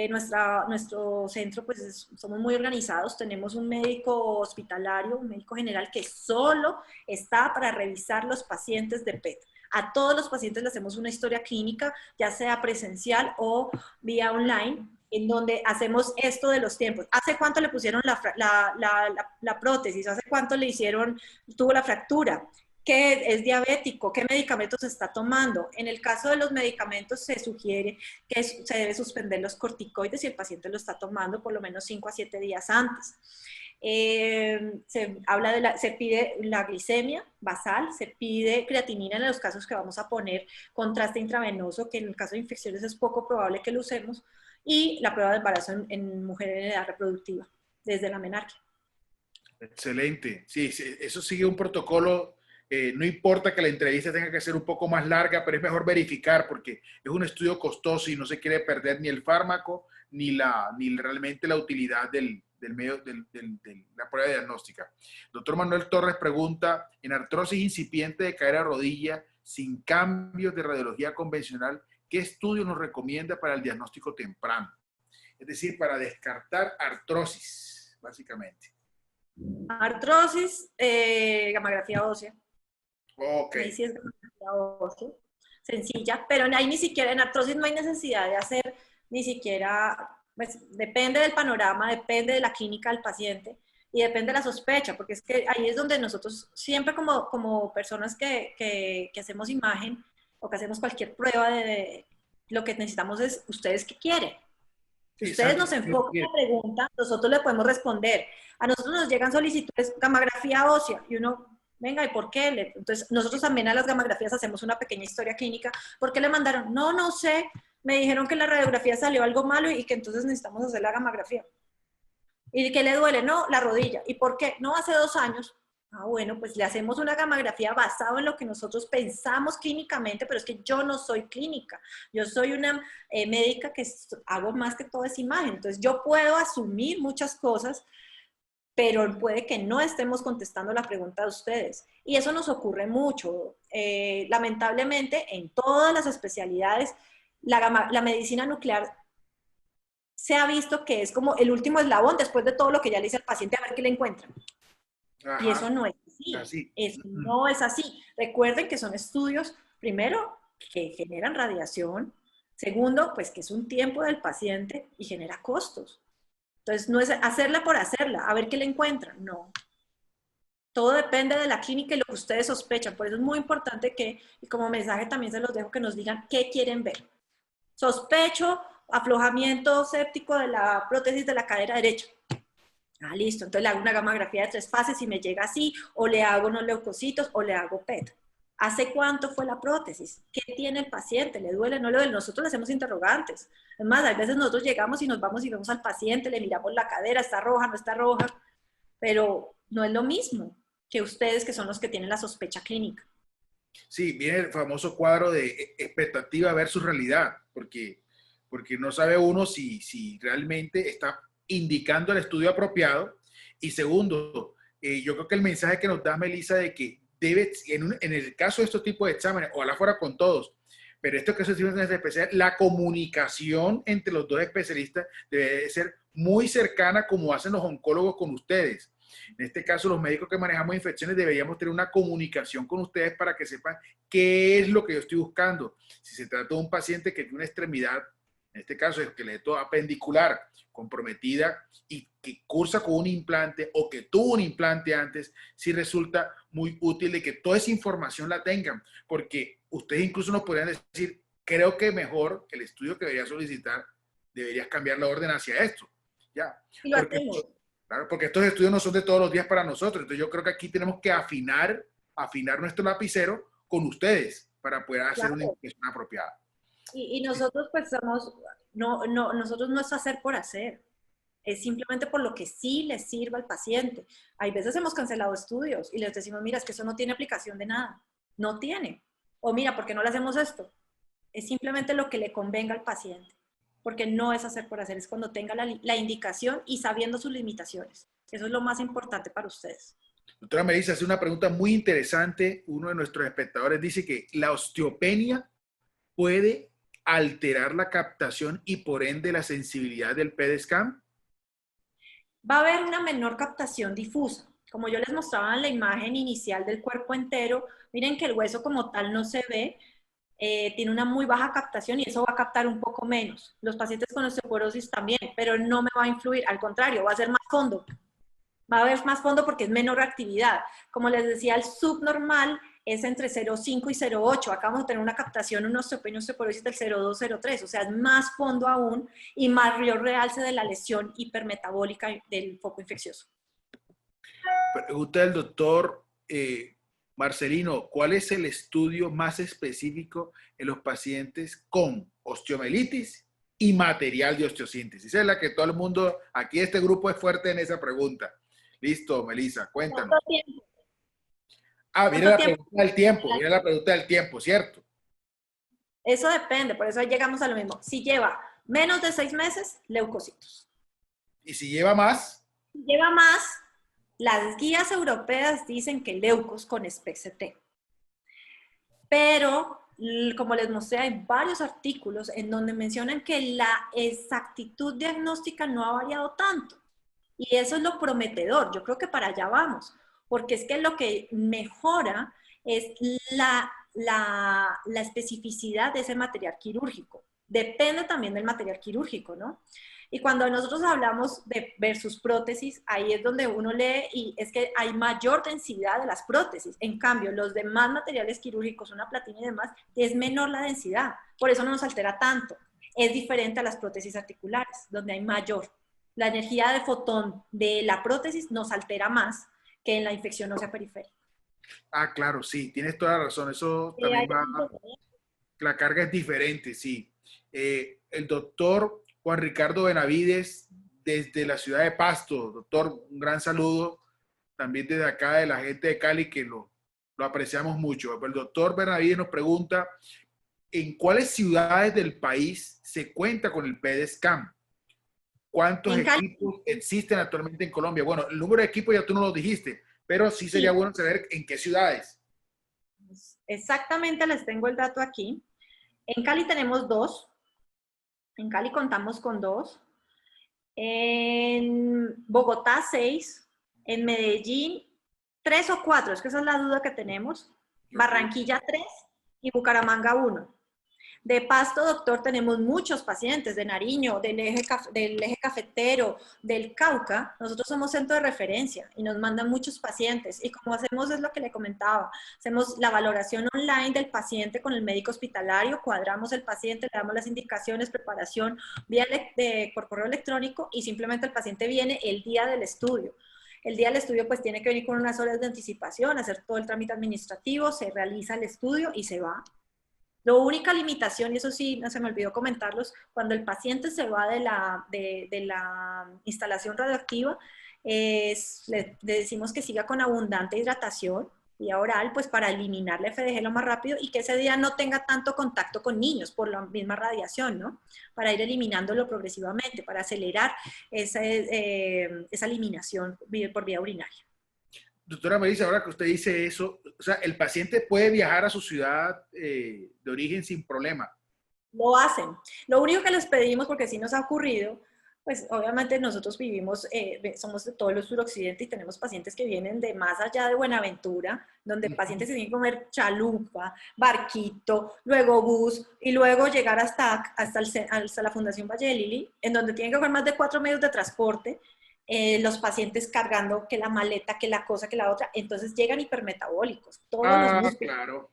nuestro centro pues somos muy organizados, tenemos un médico hospitalario, un médico general que solo está para revisar los pacientes de PET. A todos los pacientes le hacemos una historia clínica, ya sea presencial o vía online, en donde hacemos esto de los tiempos. ¿Hace cuánto le pusieron la prótesis? ¿Hace cuánto le hicieron, tuvo la fractura? ¿Qué es diabético? ¿Qué medicamentos está tomando? En el caso de los medicamentos se sugiere que se debe suspender los corticoides si el paciente lo está tomando por lo menos 5 a 7 días antes. Se pide la glicemia basal, se pide creatinina en los casos que vamos a poner contraste intravenoso, que en el caso de infecciones es poco probable que lo usemos, y la prueba de embarazo en mujeres en edad reproductiva, desde la menarquia. Excelente. Sí, eso sigue un protocolo. No importa que la entrevista tenga que ser un poco más larga, pero es mejor verificar porque es un estudio costoso y no se quiere perder ni el fármaco ni realmente la utilidad de la prueba diagnóstica. Doctor Manuel Torres pregunta, en artrosis incipiente de cadera rodilla sin cambios de radiología convencional, ¿qué estudio nos recomienda para el diagnóstico temprano? Es decir, para descartar artrosis, básicamente. Artrosis, gamografía ósea. Ok. Ahí sí es gamografía ósea, sencilla, pero ahí ni siquiera, en artrosis no hay necesidad de hacer ni siquiera, pues depende del panorama, depende de la clínica del paciente, y depende de la sospecha, porque es que ahí es donde nosotros siempre como personas que hacemos imagen o que hacemos cualquier prueba lo que necesitamos es, ¿ustedes qué quieren? Sí, Ustedes exacto. nos enfocan la pregunta, nosotros le podemos responder. A nosotros nos llegan solicitudes, gamografía ósea, y uno, venga, ¿y por qué? Entonces, nosotros también a las gamografías hacemos una pequeña historia clínica. ¿Por qué le mandaron? No, no sé, me dijeron que en la radiografía salió algo malo y que entonces necesitamos hacer la gamografía. ¿Y qué le duele? No, la rodilla. ¿Y por qué? No, hace 2 años. Ah, bueno, pues le hacemos una gamografía basado en lo que nosotros pensamos clínicamente, pero es que yo no soy clínica. Yo soy una médica que hago más que todo esa imagen. Entonces yo puedo asumir muchas cosas, pero puede que no estemos contestando la pregunta de ustedes. Y eso nos ocurre mucho. Lamentablemente, en todas las especialidades, la medicina nuclear se ha visto que es como el último eslabón después de todo lo que ya le dice al paciente a ver qué le encuentran. Ajá. Y eso no es así. Así. Eso no es así. Recuerden que son estudios, primero, que generan radiación. Segundo, pues que es un tiempo del paciente y genera costos. Entonces, no es hacerla por hacerla, a ver qué le encuentran. No. Todo depende de la clínica y lo que ustedes sospechan. Por eso es muy importante que, y como mensaje también se los dejo, que nos digan qué quieren ver. Sospecho aflojamiento séptico de la prótesis de la cadera derecha. Ah, listo. Entonces le hago una gamografía de 3 fases y me llega así, o le hago unos leucocitos, o le hago PET. ¿Hace cuánto fue la prótesis? ¿Qué tiene el paciente? ¿Le duele? ¿No le duele? Nosotros le hacemos interrogantes. Es más, a veces nosotros llegamos y nos vamos y vemos al paciente, le miramos la cadera, está roja, no está roja, pero no es lo mismo que ustedes que son los que tienen la sospecha clínica. Sí, viene el famoso cuadro de expectativa versus realidad, porque no sabe uno si realmente está indicando el estudio apropiado. Y segundo, yo creo que el mensaje que nos da Melissa de que debe, en el caso de estos tipos de exámenes, ojalá fuera con todos, pero esto que es especial, la comunicación entre los dos especialistas debe ser muy cercana como hacen los oncólogos con ustedes. En este caso, los médicos que manejamos infecciones deberíamos tener una comunicación con ustedes para que sepan qué es lo que yo estoy buscando. Si se trata de un paciente que tiene una extremidad, en este caso esqueleto apendicular, comprometida y que cursa con un implante o que tuvo un implante antes, sí resulta muy útil de que toda esa información la tengan, porque ustedes incluso nos podrían decir, creo que mejor el estudio que deberías solicitar, deberías cambiar la orden hacia esto. ¿Ya? Y lo hacemos. Claro, porque estos estudios no son de todos los días para nosotros. Entonces yo creo que aquí tenemos que afinar nuestro lapicero con ustedes para poder hacer una impresión apropiada. Y nosotros pues somos, nosotros no es hacer por hacer, es simplemente por lo que sí les sirva al paciente. Hay veces hemos cancelado estudios y les decimos, mira, es que eso no tiene aplicación de nada, no tiene. O mira, ¿por qué no le hacemos esto? Es simplemente lo que le convenga al paciente, porque no es hacer por hacer, es cuando tenga la indicación y sabiendo sus limitaciones. Eso es lo más importante para ustedes. Doctora Melissa, hace una pregunta muy interesante. Uno de nuestros espectadores dice que la osteopenia puede alterar la captación y por ende la sensibilidad del PET scan. Va a haber una menor captación difusa. Como yo les mostraba en la imagen inicial del cuerpo entero, miren que el hueso como tal no se ve, tiene una muy baja captación y eso va a captar un poco menos. Los pacientes con osteoporosis también, pero no me va a influir, al contrario, va a ser más fondo. Va a haber más fondo porque es menor actividad. Como les decía, el subnormal es entre 0,5 y 0,8. Acá vamos a tener una captación, una osteopenia, osteoporosis del 0,2, 0,3. O sea, es más fondo aún y mayor realce de la lesión hipermetabólica del foco infeccioso. Pregunta del doctor Marcelino, ¿cuál es el estudio más específico en los pacientes con osteomelitis y material de osteosíntesis? Esa es la que todo el mundo, aquí este grupo es fuerte en esa pregunta. Listo, Melissa, cuéntanos. ¿Cuánto tiempo? Ah, viene la pregunta del tiempo, viene la pregunta del tiempo, ¿cierto? Eso depende, por eso llegamos a lo mismo. Si lleva menos de 6 meses, leucocitos. ¿Y si lleva más? Si lleva más, las guías europeas dicen que leucos con SPECT-CT. Pero, como les mostré, hay varios artículos en donde mencionan que la exactitud diagnóstica no ha variado tanto. Y eso es lo prometedor. Yo creo que para allá vamos. Porque es que lo que mejora es la especificidad de ese material quirúrgico. Depende también del material quirúrgico, ¿no? Y cuando nosotros hablamos de versus prótesis, ahí es donde uno lee y es que hay mayor densidad de las prótesis. En cambio, los demás materiales quirúrgicos, una platina y demás, es menor la densidad. Por eso no nos altera tanto. Es diferente a las prótesis articulares, donde hay mayor. La energía de fotón de la prótesis nos altera más que en la infección ósea periférica. Ah, claro, sí, tienes toda la razón. Eso también va, la carga es diferente, sí. El doctor Juan Ricardo Benavides, desde la ciudad de Pasto. Doctor, un gran saludo también desde acá de la gente de Cali, que lo apreciamos mucho. El doctor Benavides nos pregunta, ¿en cuáles ciudades del país se cuenta con el PEDSCAM? ¿Cuántos equipos existen actualmente en Colombia? Bueno, el número de equipos ya tú no lo dijiste, pero sí sería bueno saber en qué ciudades. Exactamente, les tengo el dato aquí. En Cali tenemos 2. En Cali contamos con 2. En Bogotá 6. En Medellín 3 o 4, es que esa es la duda que tenemos. Barranquilla 3 y Bucaramanga 1. De Pasto, doctor, tenemos muchos pacientes de Nariño, del eje cafetero, del Cauca. Nosotros somos centro de referencia y nos mandan muchos pacientes. Y como hacemos es lo que le comentaba, hacemos la valoración online del paciente con el médico hospitalario, cuadramos el paciente, le damos las indicaciones, preparación por correo electrónico y simplemente el paciente viene el día del estudio. El día del estudio pues tiene que venir con unas horas de anticipación, hacer todo el trámite administrativo, se realiza el estudio y se va. La única limitación, y eso sí, no se me olvidó comentarlos, cuando el paciente se va de la instalación radioactiva, le decimos que siga con abundante hidratación, vía oral, pues para eliminar la FDG lo más rápido y que ese día no tenga tanto contacto con niños por la misma radiación, ¿no? Para ir eliminándolo progresivamente, para acelerar esa eliminación por vía urinaria. Doctora Melissa, ahora que usted dice eso, o sea, el paciente puede viajar a su ciudad de origen sin problema. Lo hacen. Lo único que les pedimos, porque sí nos ha ocurrido, pues obviamente nosotros vivimos, somos de todo el suroccidente y tenemos pacientes que vienen de más allá de Buenaventura, donde pacientes se tienen que comer chalupa, barquito, luego bus y luego llegar hasta la Fundación Valle de Lili, en donde tienen que coger más de 4 medios de transporte, los pacientes cargando que la maleta, que la cosa, que la otra, entonces llegan hipermetabólicos, todos los músculos. Claro.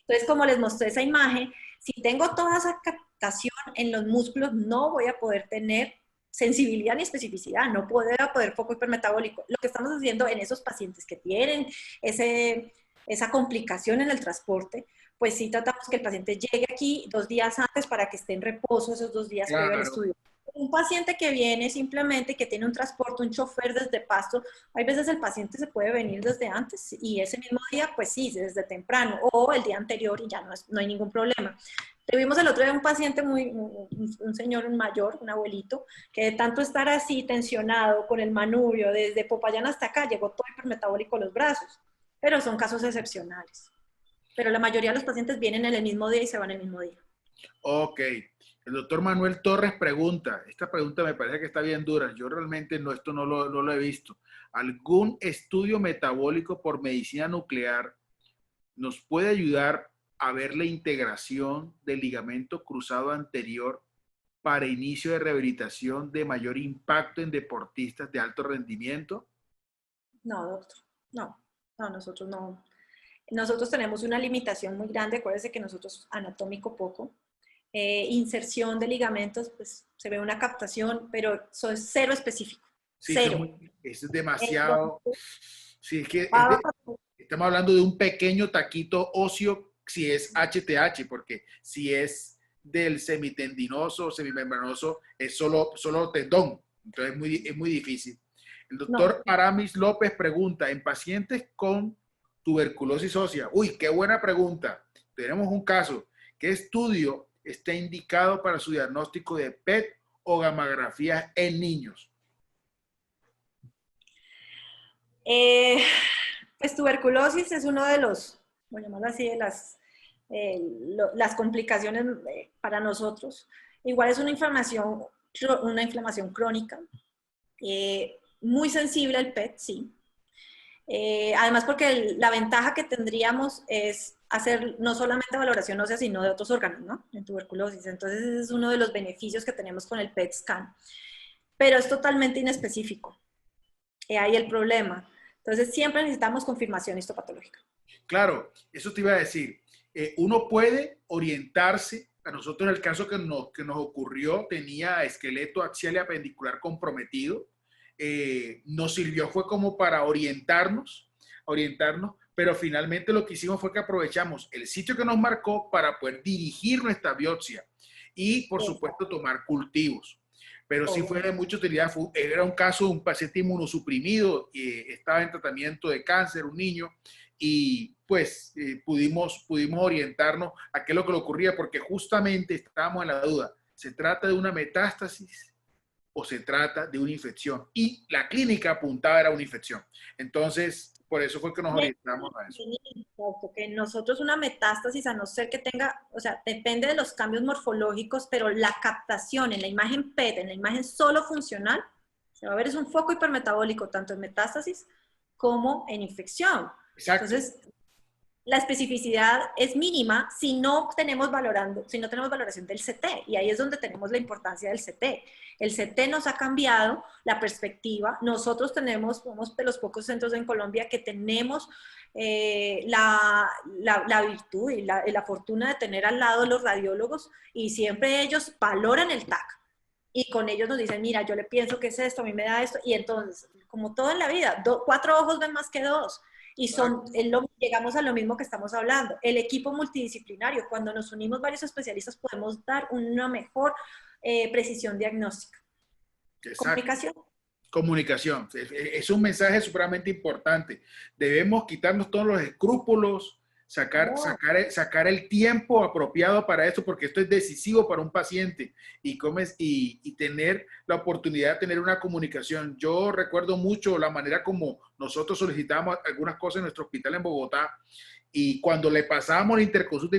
Entonces, como les mostré esa imagen, si tengo toda esa captación en los músculos, no voy a poder tener sensibilidad ni especificidad, no voy a poder foco hipermetabólico. Lo que estamos haciendo en esos pacientes que tienen esa complicación en el transporte, pues sí tratamos que el paciente llegue aquí 2 días antes para que esté en reposo esos 2 días previo al estudio. Un paciente que viene simplemente, que tiene un transporte, un chofer desde Pasto, hay veces el paciente se puede venir desde antes y ese mismo día, pues sí, desde temprano o el día anterior y ya no hay ningún problema. Tuvimos el otro día un paciente un señor mayor, un abuelito, que de tanto estar así tensionado con el manubrio desde Popayán hasta acá, llegó todo hipermetabólico a los brazos, pero son casos excepcionales. Pero la mayoría de los pacientes vienen en el mismo día y se van el mismo día. Ok. El doctor Manuel Torres pregunta, esta pregunta me parece que está bien dura, yo realmente esto no lo he visto. ¿Algún estudio metabólico por medicina nuclear nos puede ayudar a ver la integración del ligamento cruzado anterior para inicio de rehabilitación de mayor impacto en deportistas de alto rendimiento? No, doctor, no, nosotros no. Nosotros tenemos una limitación muy grande, acuérdense que nosotros anatómico poco. Inserción de ligamentos, pues se ve una captación, pero eso es cero específico. Sí, cero. Eso es demasiado. Sí, es que estamos hablando de un pequeño taquito óseo si es HTH, porque si es del semitendinoso o semimembranoso, es solo tendón. Entonces es muy difícil. El doctor Aramis López pregunta, en pacientes con tuberculosis ósea, uy, qué buena pregunta. Tenemos un caso. ¿Qué estudio está indicado para su diagnóstico de PET o gamografía en niños? Pues tuberculosis es uno de los, voy a llamarlo así, de las complicaciones para nosotros. Igual es una inflamación crónica, muy sensible al PET, sí. Además porque la ventaja que tendríamos es hacer no solamente valoración ósea, sino de otros órganos, ¿no? En tuberculosis. Entonces, ese es uno de los beneficios que tenemos con el PET scan. Pero es totalmente inespecífico. Y ahí el problema. Entonces, siempre necesitamos confirmación histopatológica. Claro, eso te iba a decir. Uno puede orientarse. A nosotros, en el caso que nos ocurrió, tenía esqueleto axial y apendicular comprometido. Nos sirvió fue como para orientarnos, pero finalmente lo que hicimos fue que aprovechamos el sitio que nos marcó para poder dirigir nuestra biopsia y, por supuesto, tomar cultivos. Pero sí fue de mucha utilidad. Era un caso de un paciente inmunosuprimido, estaba en tratamiento de cáncer, un niño, y pues pudimos orientarnos a qué es lo que le ocurría, porque justamente estábamos en la duda, ¿se trata de una metástasis o se trata de una infección? Y la clínica apuntaba era una infección. Entonces, por eso fue que nos orientamos a eso. Que nosotros una metástasis, a no ser que tenga, o sea, depende de los cambios morfológicos, pero la captación en la imagen PET, en la imagen solo funcional, se va a ver es un foco hipermetabólico, tanto en metástasis como en infección. Exacto. Entonces, la especificidad es mínima si no tenemos valoración del CT, y ahí es donde tenemos la importancia del CT. El CT nos ha cambiado la perspectiva. Nosotros somos de los pocos centros en Colombia que tenemos la virtud y la fortuna de tener al lado los radiólogos, y siempre ellos valoran el TAC. Y con ellos nos dicen, mira, yo le pienso que es esto, a mí me da esto, y entonces, como todo en la vida, 4 ojos ven más que 2. Y llegamos a lo mismo que estamos hablando. El equipo multidisciplinario, cuando nos unimos varios especialistas, podemos dar una mejor precisión diagnóstica. Exacto. Comunicación. Es un mensaje supremamente importante. Debemos quitarnos todos los escrúpulos, sacar el tiempo apropiado para esto, porque esto es decisivo para un paciente y tener la oportunidad de tener una comunicación. Yo recuerdo mucho la manera como nosotros solicitábamos algunas cosas en nuestro hospital en Bogotá, y cuando le pasábamos la interconsulta,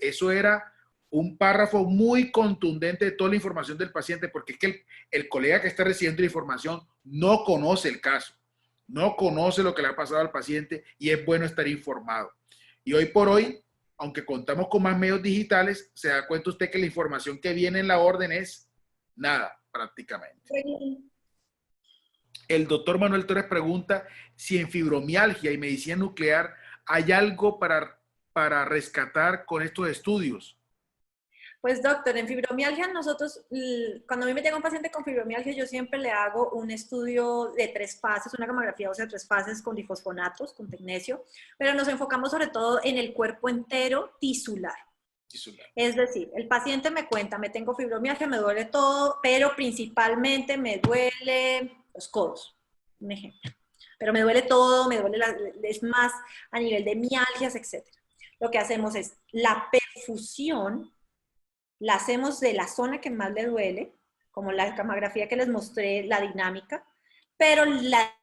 eso era un párrafo muy contundente de toda la información del paciente, porque es que el colega que está recibiendo la información no conoce el caso, no conoce lo que le ha pasado al paciente, y es bueno estar informado. Y hoy por hoy, aunque contamos con más medios digitales, se da cuenta usted que la información que viene en la orden es nada, prácticamente. El doctor Manuel Torres pregunta si en fibromialgia y medicina nuclear hay algo para rescatar con estos estudios. Pues doctor, en fibromialgia nosotros, cuando a mí me llega un paciente con fibromialgia, yo siempre le hago un estudio de 3 fases, una gamografía ósea de 3 fases con difosfonatos, con tecnesio, pero nos enfocamos sobre todo en el cuerpo entero tisular. Es decir, el paciente me cuenta, me tengo fibromialgia, me duele todo, pero principalmente me duele los codos, un ejemplo. Pero me duele todo, es más a nivel de mialgias, etc. Lo que hacemos es la perfusión, la hacemos de la zona que más le duele, como la gamografía que les mostré, la dinámica, pero la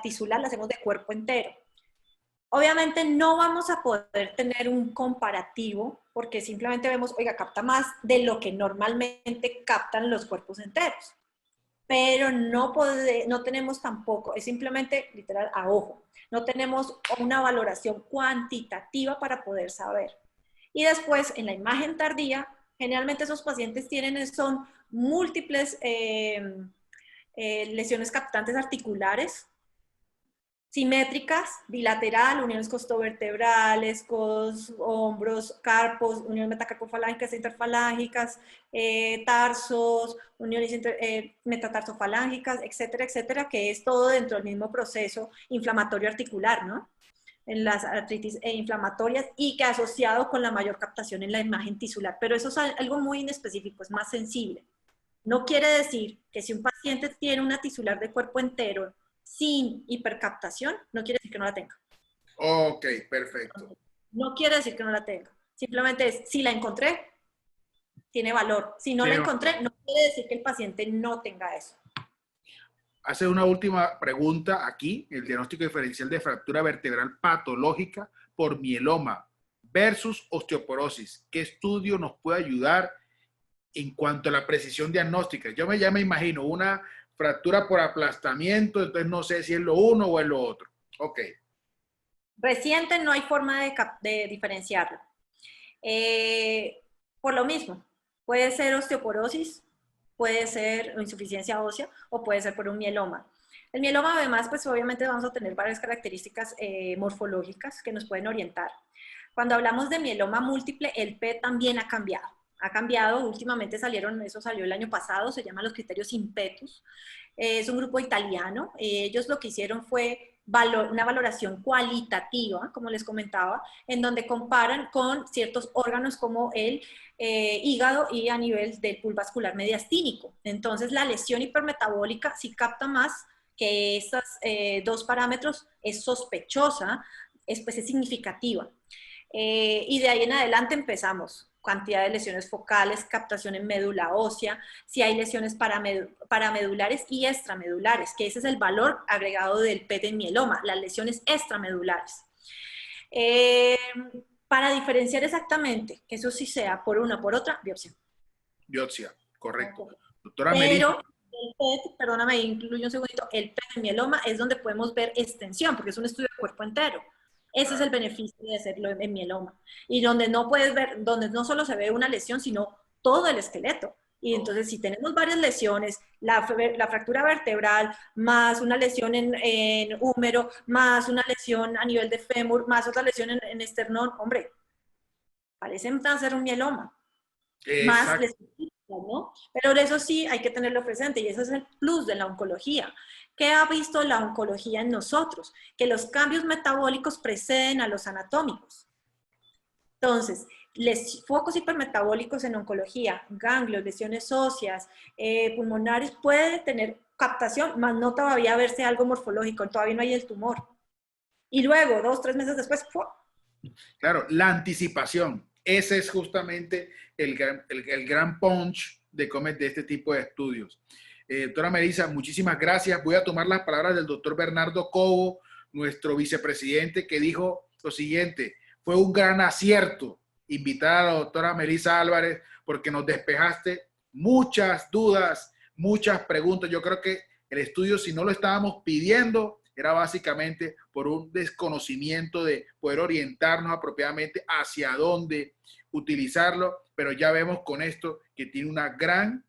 tisular la hacemos de cuerpo entero. Obviamente no vamos a poder tener un comparativo porque simplemente vemos, oiga, capta más de lo que normalmente captan los cuerpos enteros. Pero no tenemos tampoco, es simplemente literal a ojo. No tenemos una valoración cuantitativa para poder saber. Y después, en la imagen tardía, generalmente esos pacientes son múltiples lesiones captantes articulares, simétricas, bilateral, uniones costovertebrales, codos, hombros, carpos, uniones metacarpofalángicas e interfalángicas, tarsos, uniones metatarsofalángicas, etcétera, etcétera, que es todo dentro del mismo proceso inflamatorio articular, ¿no? En las artritis inflamatorias, y que asociado con la mayor captación en la imagen tisular. Pero eso es algo muy inespecífico, es más sensible. No quiere decir que si un paciente tiene una tisular de cuerpo entero sin hipercaptación, no quiere decir que no la tenga. Ok, perfecto. No quiere decir que no la tenga. Simplemente es, si la encontré, tiene valor. Si no la encontré, no quiere decir que el paciente no tenga eso. Hace una última pregunta aquí, el diagnóstico diferencial de fractura vertebral patológica por mieloma versus osteoporosis. ¿Qué estudio nos puede ayudar en cuanto a la precisión diagnóstica? Yo ya me imagino una fractura por aplastamiento, entonces no sé si es lo uno o es lo otro. Ok. Reciente no hay forma de diferenciarlo. Por lo mismo, puede ser osteoporosis, puede ser insuficiencia ósea o puede ser por un mieloma. El mieloma además, pues obviamente vamos a tener varias características morfológicas que nos pueden orientar. Cuando hablamos de mieloma múltiple, el PET también ha cambiado. Ha cambiado, últimamente salieron, eso salió el año pasado, se llaman los criterios Impetus. Es un grupo italiano. Ellos lo que hicieron fue una valoración cualitativa, como les comentaba, en donde comparan con ciertos órganos como el hígado y a nivel del pool vascular mediastínico. Entonces, la lesión hipermetabólica sí capta más que estos dos parámetros, es sospechosa, pues es significativa. Y de ahí en adelante empezamos. Cantidad de lesiones focales, captación en médula ósea, si hay lesiones paramedulares y extramedulares, que ese es el valor agregado del PET en mieloma, las lesiones extramedulares. Para diferenciar exactamente, que eso sí sea por una o por otra, biopsia. Biopsia, correcto. Doctora Pero Melissa. el PET, perdóname, incluyo un segundito, el PET en mieloma es donde podemos ver extensión, porque es un estudio de cuerpo entero. Ese es el beneficio de hacerlo en mieloma. Y donde no puedes ver, donde no solo se ve una lesión, sino todo el esqueleto. Y entonces, si tenemos varias lesiones, la fractura vertebral, más una lesión en húmero, más una lesión a nivel de fémur, más otra lesión en esternón, hombre, parecen ser un mieloma. Más lesiones, ¿no? Pero eso sí hay que tenerlo presente y ese es el plus de la oncología. ¿Qué ha visto la oncología en nosotros? Que los cambios metabólicos preceden a los anatómicos. Entonces, focos hipermetabólicos en oncología, ganglios, lesiones óseas, pulmonares, puede tener captación, más no todavía verse algo morfológico, todavía no hay el tumor. Y luego, 2, 3 meses después, ¡fua! Claro, la anticipación. Ese es justamente el gran punch de este tipo de estudios. Doctora Melissa, muchísimas gracias. Voy a tomar las palabras del doctor Bernardo Cobo, nuestro vicepresidente, que dijo lo siguiente: fue un gran acierto invitar a la doctora Melissa Álvarez porque nos despejaste muchas dudas, muchas preguntas. Yo creo que el estudio, si no lo estábamos pidiendo, era básicamente por un desconocimiento de poder orientarnos apropiadamente hacia dónde utilizarlo, pero ya vemos con esto que tiene una gran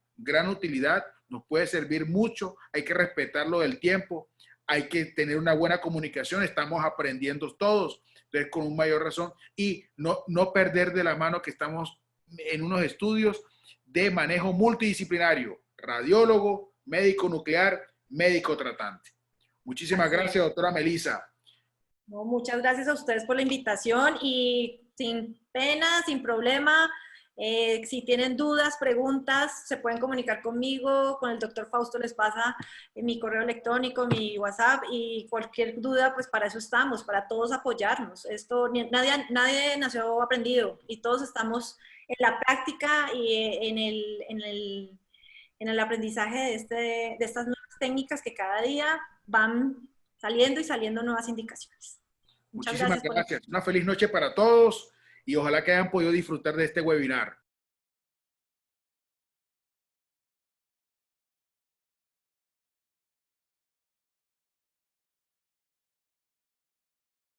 utilidad, nos puede servir mucho, hay que respetarlo del tiempo, hay que tener una buena comunicación, estamos aprendiendo todos, entonces con un mayor razón, y no perder de la mano que estamos en unos estudios de manejo multidisciplinario, radiólogo, médico nuclear, médico tratante. Muchísimas gracias, doctora Melissa. No, muchas gracias a ustedes por la invitación y sin pena, sin problema, si tienen dudas, preguntas, se pueden comunicar conmigo, con el doctor Fausto les pasa mi correo electrónico, mi WhatsApp y cualquier duda, pues para eso estamos, para todos apoyarnos. Esto, nadie nació aprendido y todos estamos en la práctica y en el aprendizaje de estas nuevas técnicas que cada día van saliendo y saliendo nuevas indicaciones. Muchísimas gracias. Una feliz noche para todos y ojalá que hayan podido disfrutar de este webinar.